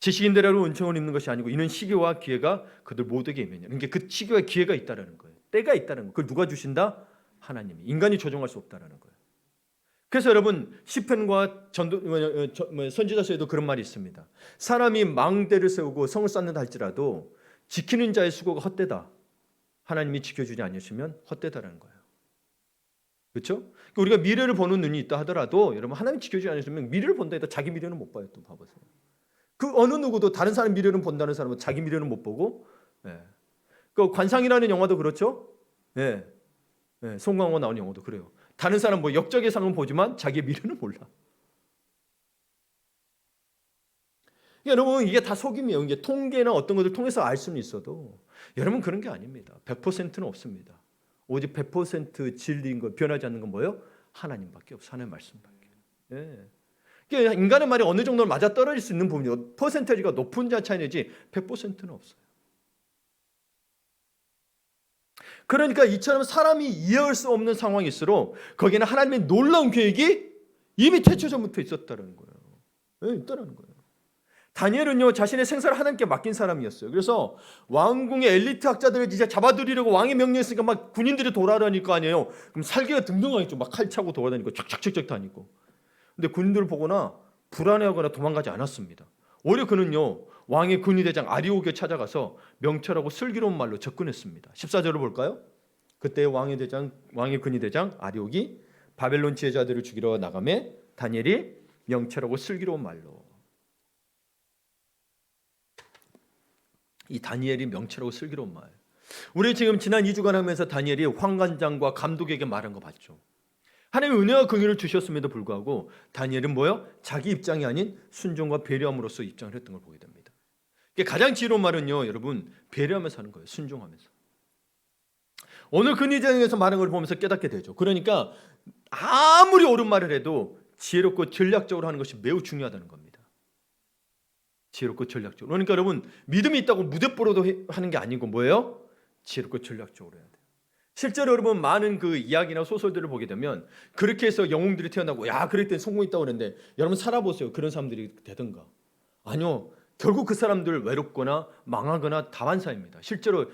지식인들로 은총을 입는 것이 아니고 이는 시기와 기회가 그들 모두에게 임하느니라. 그러니까 그 시기와 기회가 있다라는 거예요. 때가 있다는 거예요. 그걸 누가 주신다? 하나님이. 인간이 조정할 수 없다라는 거예요. 그래서 여러분 시편과 선지자서에도 그런 말이 있습니다. 사람이 망대를 세우고 성을 쌓는다 할지라도 지키는 자의 수고가 헛되다. 하나님이 지켜주지 않으시면 헛되다라는 거예요. 그렇죠? 우리가 미래를 보는 눈이 있다 하더라도 여러분 하나님 지켜주지 않으시면 미래를 본다 해도 자기 미래는 못 봐요. 또 봐보세요. 그 어느 누구도 다른 사람 미래는 본다는 사람은 자기 미래는 못 보고, 그 관상이라는 영화도 그렇죠. 송강호 나온 영화도 그래요. 다른 사람 뭐 역적의 상은 보지만 자기의 미래는 몰라. 여러분 이게 다 속임이에요. 이게 통계나 어떤 것을 통해서 알 수는 있어도 여러분 그런 게 아닙니다. 100%는 없습니다. 오직 100% 진리인 거 변하지 않는 건 뭐예요? 하나님밖에 없어요. 하나님 말씀밖에. 인간의 말이 어느 정도는 맞아떨어질 수 있는 부분이요. 퍼센테이지가 높은 차이내지 100%는 없어요. 그러니까 이처럼 사람이 이해할 수 없는 상황일수록 거기에는 하나님의 놀라운 계획이 이미 태초 전부터 있었다는 거예요. 네, 있다는 거예요. 다니엘은요, 자신의 생사를 하나님께 맡긴 사람이었어요. 그래서 왕궁의 엘리트 학자들을 이제 잡아들이려고 왕이 명령했으니까 막 군인들이 돌아다닐 거 아니에요. 그럼 살기가 등등하겠죠. 막 칼 차고 돌아다니고 쫙쫙쫙쫙 다니고. 근데 군인들을 보거나 불안해하거나 도망가지 않았습니다. 오히려 그는요, 왕의 군의대장 아리옥에 찾아가서 명철하고 슬기로운 말로 접근했습니다. 14절을 볼까요? 그때 왕의 군의대장 아리옥이 바벨론 지혜자들을 죽이러 나가매 다니엘이 명철하고 슬기로운 말로. 이 다니엘이 명철하고 슬기로운 말. 우리 지금 지난 2주간 하면서 다니엘이 황관장과 감독에게 말한 거 봤죠. 하나님의 은혜와 긍휼을 주셨음에도 불구하고 다니엘은 뭐요? 자기 입장이 아닌 순종과 배려함으로써 입장을 했던 걸 보게 됩니다. 가장 지혜로운 말은요, 여러분, 배려하면서 하는 거예요. 순종하면서. 오늘 근위장에서 말한 걸 보면서 깨닫게 되죠. 그러니까 아무리 옳은 말을 해도 지혜롭고 전략적으로 하는 것이 매우 중요하다는 겁니다. 지혜롭고 전략적으로. 그러니까 여러분, 믿음이 있다고 무대뽀로도 하는 게 아니고 뭐예요? 지혜롭고 전략적으로 해야 돼요. 실제로 여러분 많은 그 이야기나 소설들을 보게 되면 그렇게 해서 영웅들이 태어나고 야 그랬더니 성공했다고 그러는데 여러분 살아보세요. 그런 사람들이 되든가. 아니요. 결국 그 사람들 외롭거나 망하거나 다반사입니다. 실제로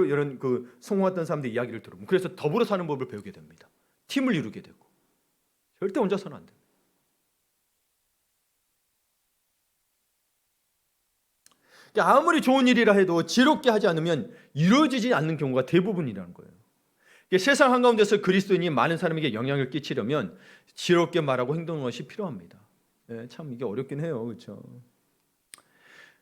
이런 그 성공했던 사람들 이야기를 들어보면 그래서 더불어 사는 법을 배우게 됩니다. 팀을 이루게 되고 절대 혼자서는 안 돼요. 아무리 좋은 일이라 해도 지혜롭게 하지 않으면 이루어지지 않는 경우가 대부분이라는 거예요. 세상 한가운데서 그리스도인이 많은 사람에게 영향을 끼치려면 지혜롭게 말하고 행동하는 것이 필요합니다. 참 이게 어렵긴 해요. 그렇죠?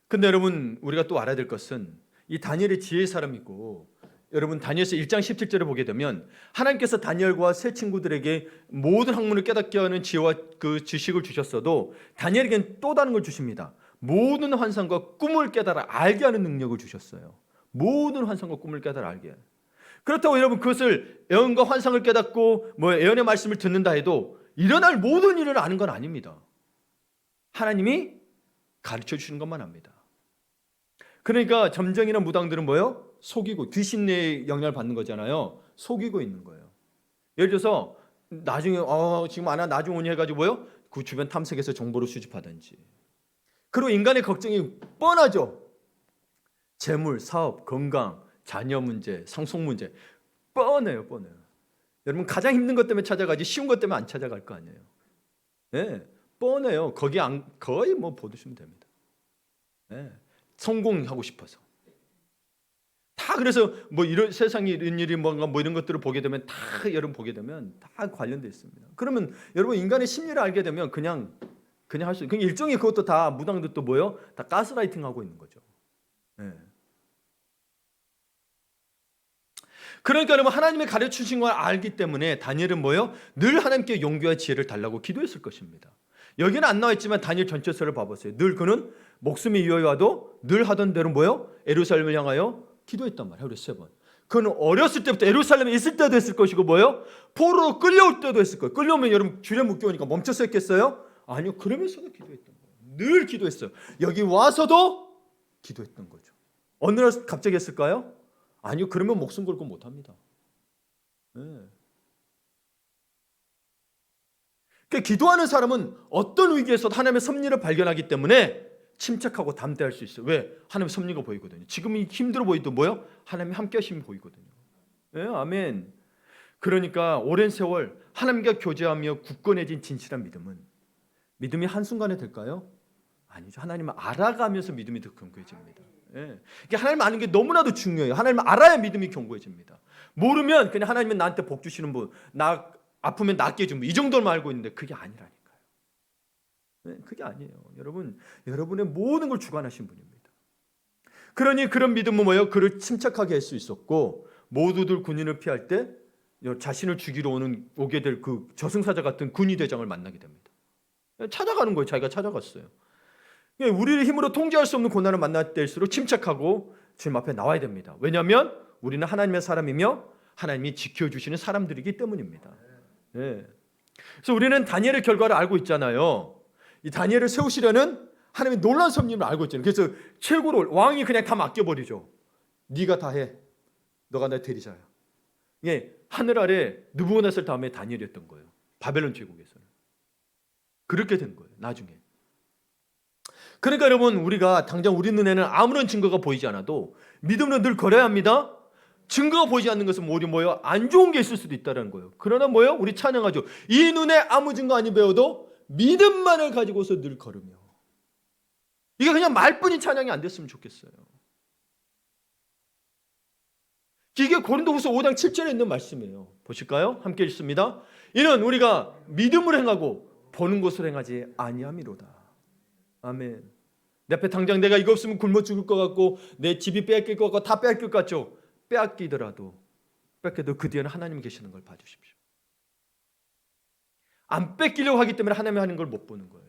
근데 여러분 우리가 또 알아야 될 것은 이 다니엘의 지혜의 사람이고 여러분 다니엘서 1장 17절을 보게 되면 하나님께서 다니엘과 세 친구들에게 모든 학문을 깨닫게 하는 지혜와 그 지식을 주셨어도 다니엘에게는 또 다른 걸 주십니다. 모든 환상과 꿈을 깨달아 알게 하는 능력을 주셨어요. 모든 환상과 꿈을 깨달아 알게. 그렇다고 여러분 그것을 예언과 환상을 깨닫고 예언의 말씀을 듣는다 해도 일어날 모든 일을 아는 건 아닙니다. 하나님이 가르쳐 주시는 것만 합니다. 그러니까 점쟁이나 무당들은 뭐예요? 속이고 귀신의 영향을 받는 거잖아요. 속이고 있는 거예요. 예를 들어서 나중에 지금 안 와 나중 오니 해가지고 뭐예요? 그 주변 탐색해서 정보를 수집하든지. 그리고 인간의 걱정이 뻔하죠. 재물, 사업, 건강, 자녀 문제, 상속 문제 뻔해요. 여러분 가장 힘든 것 때문에 찾아가지 쉬운 것 때문에 안 찾아갈 거 아니에요. 네, 뻔해요. 거기 거의 보시면 됩니다. 네, 성공하고 싶어서 다 그래서 이런 세상에 이런 일이 뭔가 이런 것들을 보게 되면 다 여러분 보게 되면 다 관련돼 있습니다. 그러면 여러분 인간의 심리를 알게 되면 그냥 할 수 있어요. 일종의 그것도 다 무당들도 뭐예요? 다 가스라이팅 하고 있는 거죠. 네. 그러니까 여러분 하나님의 가르쳐 주신 걸 알기 때문에 다니엘은 뭐예요? 늘 하나님께 용기와 지혜를 달라고 기도했을 것입니다. 여기는 안 나와 있지만 다니엘 전체서를 봐보세요. 늘 그는 목숨이 위협와도 늘 하던 대로 뭐예요? 예루살렘을 향하여 기도했단 말이에요. 하루에 3번. 그는 어렸을 때부터 예루살렘에 있을 때도 했을 것이고 뭐예요? 포로로 끌려올 때도 했을 거예요. 끌려오면 여러분 줄에 묶여오니까 멈춰서 했겠어요? 아니요. 그러면서도 기도했던 거예요. 늘 기도했어요. 여기 와서도 기도했던 거죠. 어느 날 갑자기 했을까요? 아니요. 그러면 목숨 걸고 못합니다. 네. 그러니까 기도하는 사람은 어떤 위기에서도 하나님의 섭리를 발견하기 때문에 침착하고 담대할 수 있어요. 왜? 하나님의 섭리가 보이거든요. 지금이 힘들어 보이도 뭐요? 하나님이 함께 하심이 보이거든요. 네, 아멘. 그러니까 오랜 세월 하나님과 교제하며 굳건해진 진실한 믿음이 한순간에 될까요? 아니죠. 하나님을 알아가면서 믿음이 더 견고해집니다. 예. 하나님 아는 게 너무나도 중요해요. 하나님을 알아야 믿음이 견고해집니다. 모르면 그냥 하나님은 나한테 복 주시는 분, 나 아프면 낫게 해주는 분, 이 정도만 알고 있는데 그게 아니라니까요. 예, 그게 아니에요. 여러분의 모든 걸 주관하신 분입니다. 그러니 그런 믿음은 뭐예요? 그를 침착하게 할 수 있었고 모두들 군인을 피할 때 자신을 죽이러 오게 될 그 저승사자 같은 군의대장을 만나게 됩니다. 찾아가는 거예요. 자기가 찾아갔어요. 우리를 힘으로 통제할 수 없는 고난을 만날 때일수록 침착하고 주님 앞에 나와야 됩니다. 왜냐하면 우리는 하나님의 사람이며 하나님이 지켜주시는 사람들이기 때문입니다. 네. 그래서 우리는 다니엘의 결과를 알고 있잖아요. 이 다니엘을 세우시려는 하나님의 놀라운 섭리를 알고 있잖아요. 그래서 최고로 왕이 그냥 다 맡겨버리죠. 네가 다 해. 너가 내 대리자야. 예, 하늘 아래 느부갓네살 다음에 다니엘이었던 거예요. 바벨론 제국에서는. 그렇게 된 거예요. 나중에. 그러니까 여러분, 우리가 당장 우리 눈에는 아무런 증거가 보이지 않아도 믿음으로 늘 걸어야 합니다. 증거가 보이지 않는 것은 오히려 뭐예요? 안 좋은 게 있을 수도 있다는 거예요. 그러나 뭐예요? 우리 찬양하죠. 이 눈에 아무 증거 아니 배워도 믿음만을 가지고서 늘 걸으며. 이게 그냥 말뿐인 찬양이 안 됐으면 좋겠어요. 이게 고린도후서 5장 7절에 있는 말씀이에요. 보실까요? 함께 읽습니다. 이는 우리가 믿음으로 행하고 보는 것으로 행하지 아니함이로다. 아멘. 내 앞에 당장 내가 이거 없으면 굶어 죽을 것 같고 내 집이 빼앗길 것 같고 다 빼앗길 것 같죠. 빼앗기더라도 그 뒤에는 하나님 계시는 걸 봐주십시오. 안 뺏기려고 하기 때문에 하나님이 하는 걸 못 보는 거예요.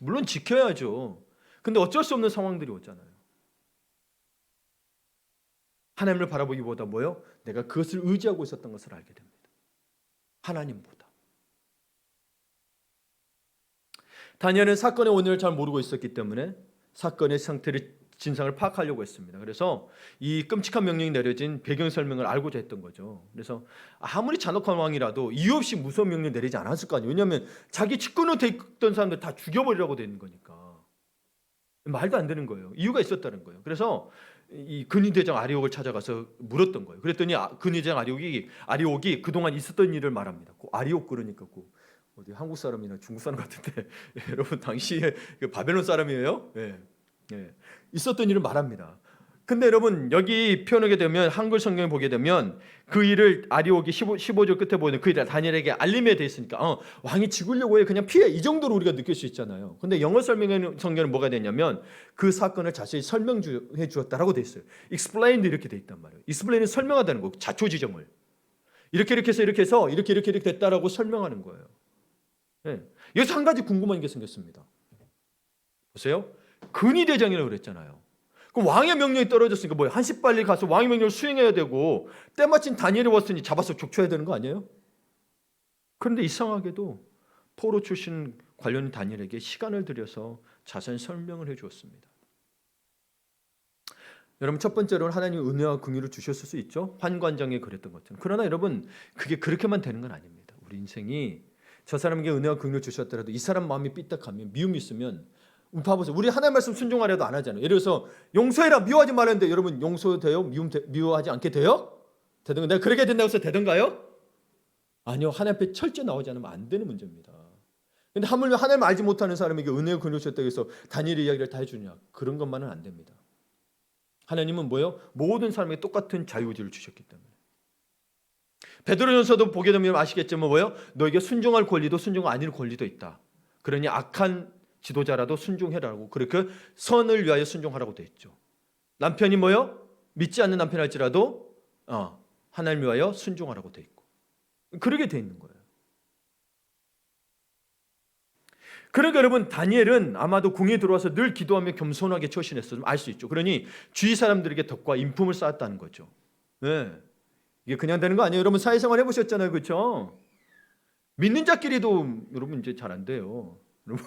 물론 지켜야죠. 근데 어쩔 수 없는 상황들이 오잖아요. 하나님을 바라보기보다 뭐요? 내가 그것을 의지하고 있었던 것을 알게 됩니다. 하나님보다. 다니엘은 사건의 원인을 잘 모르고 있었기 때문에 사건의 상태를 진상을 파악하려고 했습니다. 그래서 이 끔찍한 명령이 내려진 배경 설명을 알고자 했던 거죠. 그래서 아무리 잔혹한 왕이라도 이유 없이 무서운 명령 내리지 않았을 거 아니에요. 왜냐하면 자기 측근으로 돼 있던 사람들 다 죽여버리라고 되는 거니까. 말도 안 되는 거예요. 이유가 있었다는 거예요. 그래서 이 근위대장 아리옥을 찾아가서 물었던 거예요. 그랬더니 근위대장 아리옥이 그동안 있었던 일을 말합니다. 그 아리옥 그러니까 어디 한국 사람이나 중국 사람 같은데 여러분 당시에 바벨론 사람이에요. 예. 예. 있었던 일을 말합니다. 근데 여러분 여기 표현하게 되면 한글 성경에 보게 되면 그 일을 아리옥이 15절 끝에 보이는 그 일을 다니엘에게 알림에 돼 있으니까 왕이 죽으려고 해 그냥 피해 이 정도로 우리가 느낄 수 있잖아요. 근데 영어 성경에는 뭐가 되냐면 그 사건을 자세히 설명해 주었다라고 돼 있어요. explained 이렇게 돼 있단 말이에요. explain은 설명하다는 거 자초지정을 이렇게 해서 이렇게 됐다라고 설명하는 거예요. 네. 여기서 한 가지 궁금한 게 생겼습니다. 보세요. 근위대장이라고 그랬잖아요. 그럼 왕의 명령이 떨어졌으니까 뭐예요? 한시 빨리 가서 왕의 명령을 수행해야 되고 때마침 다니엘이 왔으니 잡아서 족쳐야 되는 거 아니에요? 그런데 이상하게도 포로 출신 관련 다니엘에게 시간을 들여서 자세히 설명을 해 주었습니다. 여러분 첫 번째로는 하나님이 은혜와 긍휼을 주셨을 수 있죠. 환관장에 그랬던 것처럼. 그러나 여러분 그게 그렇게만 되는 건 아닙니다. 우리 인생이 저 사람에게 은혜와 긍휼을 주셨더라도 이 사람 마음이 삐딱하면 미움이 있으면 봐보세요. 우리 하나님 말씀 순종하려도 안 하잖아요. 예를 들어서 용서해라 미워하지 말았는데 여러분 용서돼요? 미워하지 않게 돼요? 되든가 내가 그렇게 된다고 해서 되던가요? 아니요. 하나님 앞에 철저히 나오지 않으면 안 되는 문제입니다. 근데 하물며 하나님을 알지 못하는 사람에게 은혜와 긍휼을 주셨다고 해서 다니엘의 이야기를 다 해주냐? 그런 것만은 안 됩니다. 하나님은 뭐예요? 모든 사람에게 똑같은 자유의지를 주셨기 때문에. 베드로전서도 보게 되면 아시겠지만 뭐예요? 너에게 순종할 권리도 순종 아닐 권리도 있다. 그러니 악한 지도자라도 순종해라고 그렇게 선을 위하여 순종하라고 되어 있죠. 남편이 뭐요? 믿지 않는 남편일지라도 하나님 위하여 순종하라고 되어 있고 그렇게 되어 있는 거예요. 그러니까 여러분 다니엘은 아마도 궁에 들어와서 늘 기도하며 겸손하게 처신했어 알 수 있죠. 그러니 주위 사람들에게 덕과 인품을 쌓았다는 거죠. 네. 이게 그냥 되는 거 아니에요. 여러분 사회생활 해보셨잖아요, 그렇죠? 믿는 자끼리도 여러분 이제 잘 안 돼요. 여러분.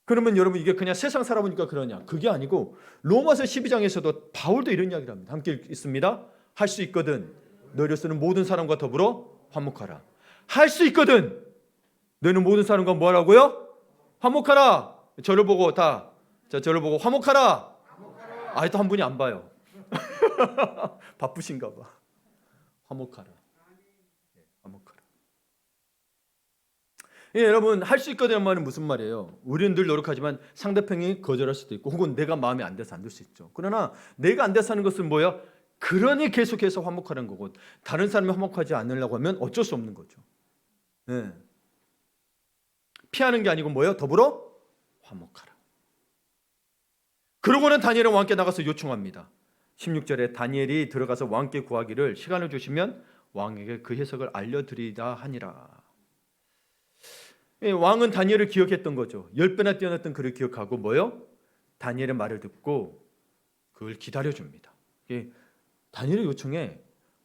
그러면 여러분 이게 그냥 세상 살아보니까 그러냐? 그게 아니고 로마서 12장에서도 바울도 이런 이야기를 합니다. 함께 읽습니다. 할 수 있거든 너희를 쓰는 모든 사람과 더불어 화목하라. 할 수 있거든 너희는 모든 사람과 뭐하라고요? 화목하라. 저를 보고 화목하라. 아직도 한 분이 안 봐요. 바쁘신가 봐. 화목하라. 화목하라. 예, 여러분 할 수 있거든요 말은 무슨 말이에요? 우리는 늘 노력하지만 상대편이 거절할 수도 있고 혹은 내가 마음에 안 돼서 안 될 수 있죠. 그러나 내가 안 돼서 하는 것은 뭐예요? 그러니 계속해서 화목하는 거고 다른 사람이 화목하지 않으려고 하면 어쩔 수 없는 거죠. 예. 피하는 게 아니고 뭐예요? 더불어 화목하라. 그러고는 다니엘은 왕께 나가서 요청합니다. 16절에 다니엘이 들어가서 왕께 구하기를 시간을 주시면 왕에게 그 해석을 알려드리다 하니라. 왕은 다니엘을 기억했던 거죠. 10배나 뛰어났던 그를 기억하고 뭐요? 다니엘의 말을 듣고 그걸 기다려줍니다. 다니엘의 요청에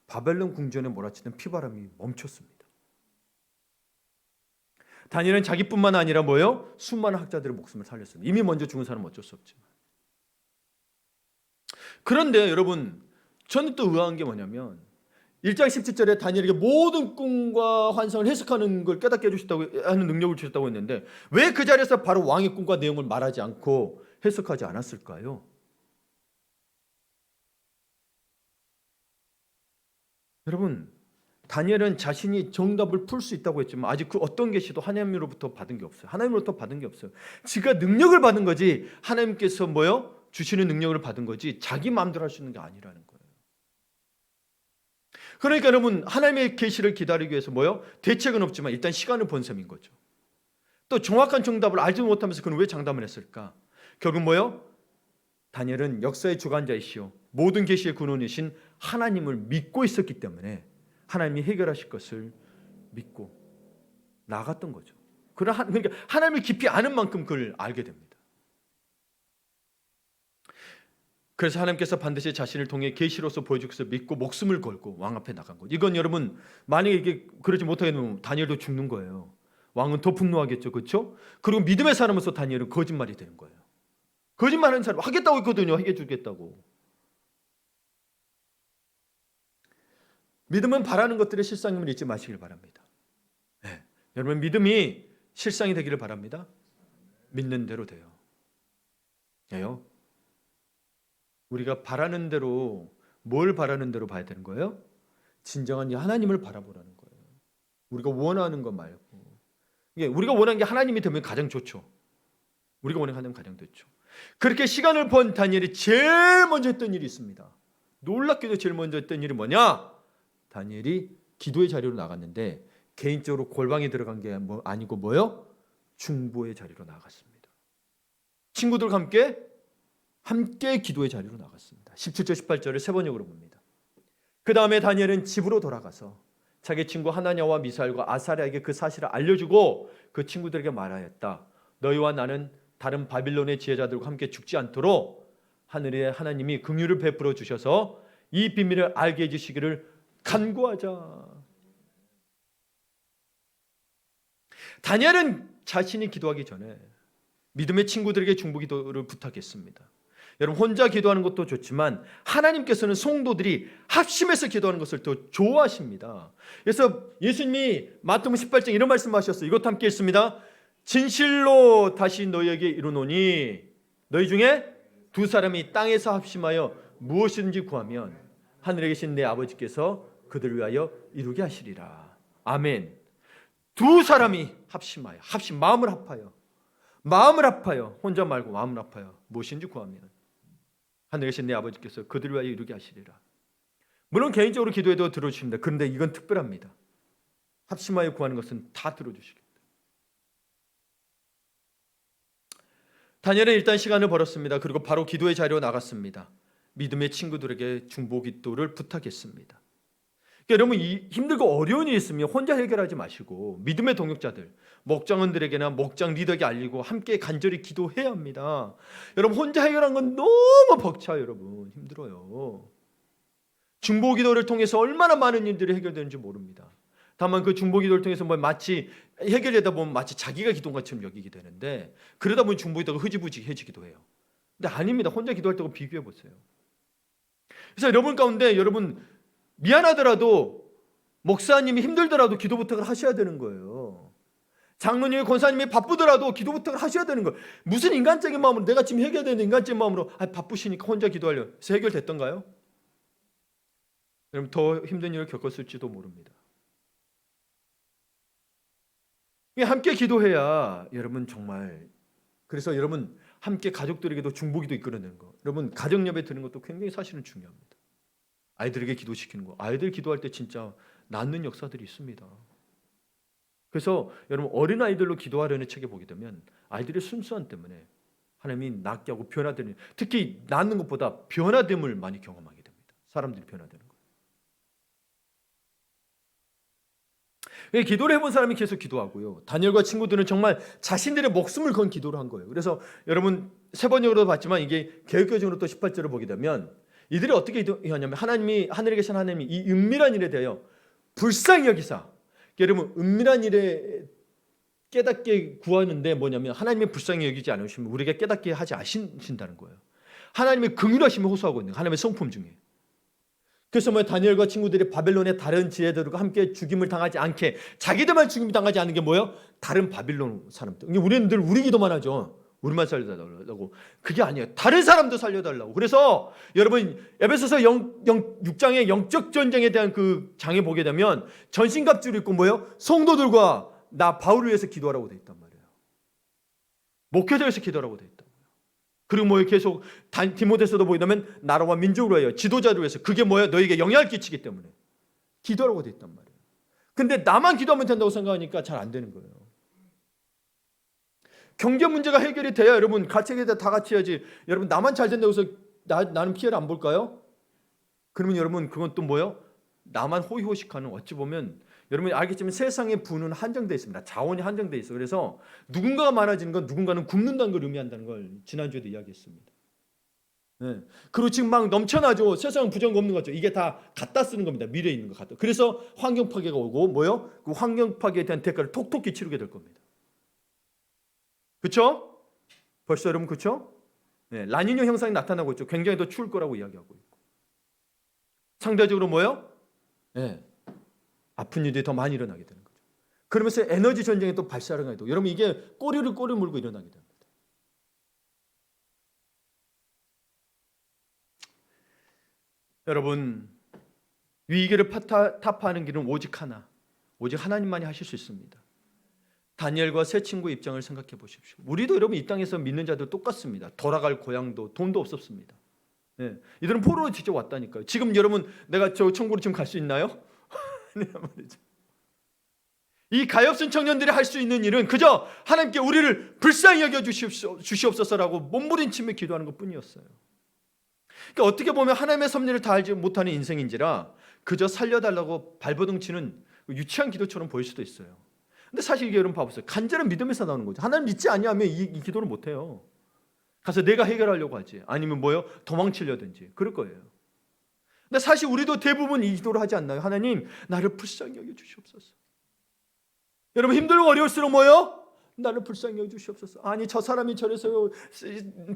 바벨론 궁전에 몰아치던 피바람이 멈췄습니다. 다니엘은 자기뿐만 아니라 뭐예요? 수많은 학자들의 목숨을 살렸습니다. 이미 먼저 죽은 사람은 어쩔 수 없지만. 그런데 여러분, 저는 또 의아한 게 뭐냐면 1장 17절에 다니엘에게 모든 꿈과 환상을 해석하는 걸 깨닫게 해주셨다고 하는 능력을 주셨다고 했는데 왜 그 자리에서 바로 왕의 꿈과 내용을 말하지 않고 해석하지 않았을까요? 여러분, 다니엘은 자신이 정답을 풀 수 있다고 했지만 아직 그 어떤 계시도 하나님으로부터 받은 게 없어요. 하나님으로부터 받은 게 없어요. 지가 능력을 받은 거지 하나님께서 뭐요? 주시는 능력을 받은 거지 자기 마음대로 할 수 있는 게 아니라는 거예요. 그러니까 여러분, 하나님의 계시를 기다리기 위해서 뭐요? 대책은 없지만 일단 시간을 본 셈인 거죠. 또 정확한 정답을 알지 못하면서 그는 왜 장담을 했을까? 결국 뭐요? 다니엘은 역사의 주관자이시오 모든 계시의 근원이신 하나님을 믿고 있었기 때문에 하나님이 해결하실 것을 믿고 나갔던 거죠. 그러니까 하나님을 깊이 아는 만큼 그걸 알게 됩니다. 그래서 하나님께서 반드시 자신을 통해 계시로서 보여줄 것을 믿고 목숨을 걸고 왕 앞에 나간 거죠. 이건 여러분 만약에 이게 그러지 못하게 되면 다니엘도 죽는 거예요. 왕은 더 분노하겠죠, 그렇죠? 그리고 믿음의 사람으로서 다니엘은 거짓말이 되는 거예요. 거짓말하는 사람 하겠다고 했거든요, 해주겠다고. 믿음은 바라는 것들의 실상임을 잊지 마시길 바랍니다. 네. 여러분 믿음이 실상이 되기를 바랍니다. 믿는 대로 돼요. 예요. 우리가 바라는 대로 뭘 바라는 대로 봐야 되는 거예요? 진정한 하나님을 바라보라는 거예요. 우리가 원하는 것 말고. 우리가 원하는 게 하나님이 되면 가장 좋죠. 우리가 원하는 하나님 가장 좋죠. 그렇게 시간을 번 다니엘이 제일 먼저 했던 일이 있습니다. 놀랍게도 제일 먼저 했던 일이 뭐냐? 다니엘이 기도의 자리로 나갔는데 개인적으로 골방에 들어간 게 아니고 뭐요? 중보의 자리로 나갔습니다. 친구들과 함께 기도의 자리로 나갔습니다. 17절 18절을 세 번역으로 봅니다. 그 다음에 다니엘은 집으로 돌아가서 자기 친구 하나냐와 미사엘과 아사랴에게 그 사실을 알려주고 그 친구들에게 말하였다. 너희와 나는 다른 바빌론의 지혜자들과 함께 죽지 않도록 하늘의 하나님이 긍휼을 베풀어 주셔서 이 비밀을 알게 해주시기를 간구하자. 다니엘은 자신이 기도하기 전에 믿음의 친구들에게 중보 기도를 부탁했습니다. 여러분 혼자 기도하는 것도 좋지만 하나님께서는 성도들이 합심해서 기도하는 것을 더 좋아하십니다. 그래서 예수님이 마태복음 18장 이런 말씀하셨어요. 이것도 함께 읽습니다. 진실로 다시 너희에게 이르노니 너희 중에 두 사람이 땅에서 합심하여 무엇이든지 구하면 하늘에 계신 내 아버지께서 그들을 위하여 이루게 하시리라. 아멘. 두 사람이 합심하여 마음을 합하여 혼자 말고 마음을 합하여 무엇인지 구하면 하늘에 계신 내 아버지께서 그들을 위하여 이루게 하시리라. 물론 개인적으로 기도해도 들어주십니다. 그런데 이건 특별합니다. 합심하여 구하는 것은 다 들어주시겠다. 다니엘은 일단 시간을 벌었습니다. 그리고 바로 기도의 자리로 나갔습니다. 믿음의 친구들에게 중보 기도를 부탁했습니다. 여러분 힘들고 어려운 일이 있으면 혼자 해결하지 마시고 믿음의 동역자들, 목장원들에게나 목장 리더에게 알리고 함께 간절히 기도해야 합니다. 여러분 혼자 해결한 건 너무 벅차요. 여러분 힘들어요. 중보 기도를 통해서 얼마나 많은 일들이 해결되는지 모릅니다. 다만 그 중보 기도를 통해서 마치 해결되다 보면 마치 자기가 기도한 것처럼 여기게 되는데 그러다 보면 중보 기도가 흐지부지해지기도 해요. 근데 아닙니다. 혼자 기도할 때하고 비교해 보세요. 그래서 여러분 가운데 여러분 미안하더라도 목사님이 힘들더라도 기도 부탁을 하셔야 되는 거예요. 장로님이 권사님이 바쁘더라도 기도 부탁을 하셔야 되는 거예요. 무슨 인간적인 마음으로 내가 지금 해결되는 인간적인 마음으로 바쁘시니까 혼자 기도하려고 해서 해결됐던가요? 여러분 더 힘든 일을 겪었을지도 모릅니다. 함께 기도해야 여러분 정말 그래서 여러분 함께 가족들에게도 중보기도 이끌어내는 거 여러분 가정 예배 드리는 것도 굉장히 사실은 중요합니다. 아이들에게 기도시키는 거 아이들 기도할 때 진짜 낫는 역사들이 있습니다. 그래서 여러분 어린아이들로 기도하려는 책에 보게 되면 아이들의 순수함 때문에 하나님이 낫게 하고 변화되는 특히 낫는 것보다 변화됨을 많이 경험하게 됩니다. 사람들이 변화되는 거예요. 기도를 해본 사람이 계속 기도하고요. 다니엘과 친구들은 정말 자신들의 목숨을 건 기도를 한 거예요. 그래서 여러분 세 번역으로 봤지만 이게 개혁교정으로 또 18절을 보게 되면 이들이 어떻게 기도하냐면 하나님이 하늘에 계신 하나님이 이 은밀한 일에 대하여 불쌍히 여기사 여러분 은밀한 일에 깨닫게 구하는데 뭐냐면 하나님의 불쌍히 여기지 않으시면 우리가 깨닫게 하지 않으신다는 거예요. 하나님의 긍휼하심을 호소하고 있는 하나님의 성품 중에. 그래서 다니엘과 친구들이 바벨론의 다른 지혜들과 함께 죽임을 당하지 않게 자기들만 죽임을 당하지 않는 게 뭐예요? 다른 바빌론 사람들. 우리는 늘 우리 기도만 하죠. 우리만 살려달라고. 그게 아니에요. 다른 사람도 살려달라고. 그래서 여러분 에베소서 6장의 영적 전쟁에 대한 그 장에 보게 되면 전신갑주를 입고 뭐예요? 성도들과 나 바울을 위해서 기도하라고 돼 있단 말이에요. 목회자를 위해서 기도하라고 돼 있다. 그리고 계속 디모데서도 보이면 나라와 민족을 위하여 지도자를 위해서 그게 너에게 영향을 끼치기 때문에 기도하라고 돼 있단 말이에요. 근데 나만 기도하면 된다고 생각하니까 잘 안 되는 거예요. 경제 문제가 해결이 돼야 여러분 다 같이 해야지. 여러분 나만 잘 된다고 해서 나는 피해를 안 볼까요? 그러면 여러분 그건 또 나만 호의호식하는 어찌 보면 여러분이 알겠지만 세상의 부는 한정되어 있습니다. 자원이 한정되어 있어요. 그래서 누군가가 많아지는 건 누군가는 굶는다는 걸 의미한다는 걸 지난주에도 이야기했습니다. 네. 그리고 지금 막 넘쳐나죠. 세상은 부정이 없는 거죠. 이게 다 갖다 쓰는 겁니다. 미래에 있는 거 갖다. 그래서 환경 파괴가 오고 그 환경 파괴에 대한 대가를 톡톡히 치르게 될 겁니다. 그렇죠? 벌써 여러분 그렇죠? 네. 라니뇨 현상이 나타나고 있죠. 굉장히 더 추울 거라고 이야기하고 있고. 상대적으로 네. 아픈 일이 더 많이 일어나게 되는 거죠. 그러면서 에너지 전쟁이 또 발생하게 되고 여러분 이게 꼬리를 물고 일어나게 됩니다. 여러분 위기를 타파하는 길은 오직 하나, 오직 하나님만이 하실 수 있습니다. 다니엘과 세 친구의 입장을 생각해 보십시오. 우리도 여러분 이 땅에서 믿는 자들 똑같습니다. 돌아갈 고향도 돈도 없었습니다. 네. 이들은 포로로 직접 왔다니까요. 지금 여러분 내가 저 천국으로 지금 갈 수 있나요? 이 가엾은 청년들이 할 수 있는 일은 그저 하나님께 우리를 불쌍히 여겨 주시옵소서라고 몸부림치며 기도하는 것뿐이었어요. 그러니까 어떻게 보면 하나님의 섭리를 다 알지 못하는 인생인지라 그저 살려달라고 발버둥치는 유치한 기도처럼 보일 수도 있어요. 근데 사실 이게 여러분 봐보세요. 간절한 믿음에서 나오는 거죠. 하나님 믿지 아니하면 이 기도를 못해요. 가서 내가 해결하려고 하지. 아니면 도망치려든지 그럴 거예요. 근데 사실 우리도 대부분 이 기도를 하지 않나요? 하나님 나를 불쌍히 여겨 주시옵소서. 여러분 힘들고 어려울수록 나를 불쌍히 여겨 주시옵소서. 아니 저 사람이 저래서요.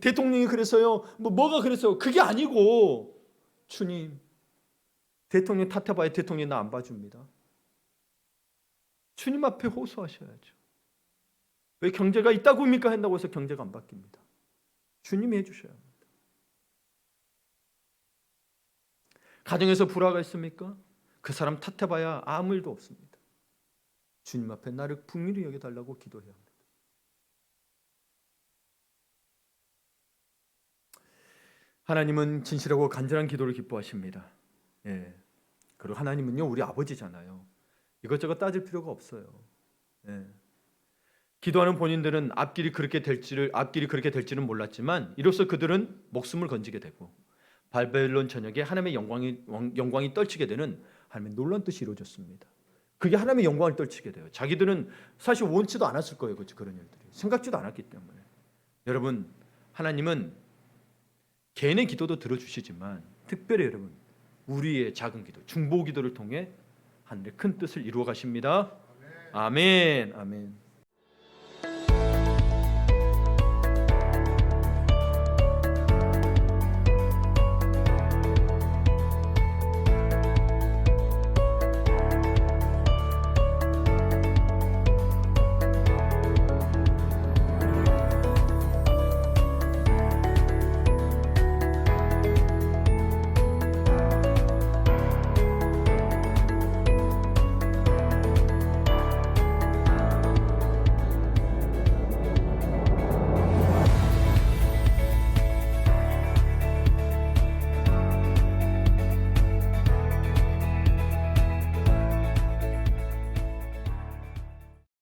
대통령이 그래서요. 뭐가 그래서요. 그게 아니고 주님 대통령 탓해봐야 대통령이 나 안 봐줍니다. 주님 앞에 호소하셔야죠. 왜 경제가 있다고입니까? 한다고 해서 경제가 안 바뀝니다. 주님이 해주셔야 합니다. 가정에서 불화가 있습니까? 그 사람 탓해봐야 아무 일도 없습니다. 주님 앞에 나를 긍휼히 여겨달라고 기도해야 합니다. 하나님은 진실하고 간절한 기도를 기뻐하십니다. 예. 그리고 하나님은요 우리 아버지잖아요. 이것저것 따질 필요가 없어요. 예. 기도하는 본인들은 앞길이 그렇게 될지는 몰랐지만 이로써 그들은 목숨을 건지게 되고 바벨론 전역에 하나님의 영광이 떨치게 되는 하나님의 놀라운 뜻이 이루어졌습니다. 그게 하나님의 영광을 떨치게 돼요. 자기들은 사실 원치도 않았을 거예요. 그런 일들이 생각지도 않았기 때문에. 여러분 하나님은 개인의 기도도 들어주시지만 특별히 여러분 우리의 작은 기도, 중보 기도를 통해 하늘의 큰 뜻을 이루어 가십니다. 아멘. 아멘.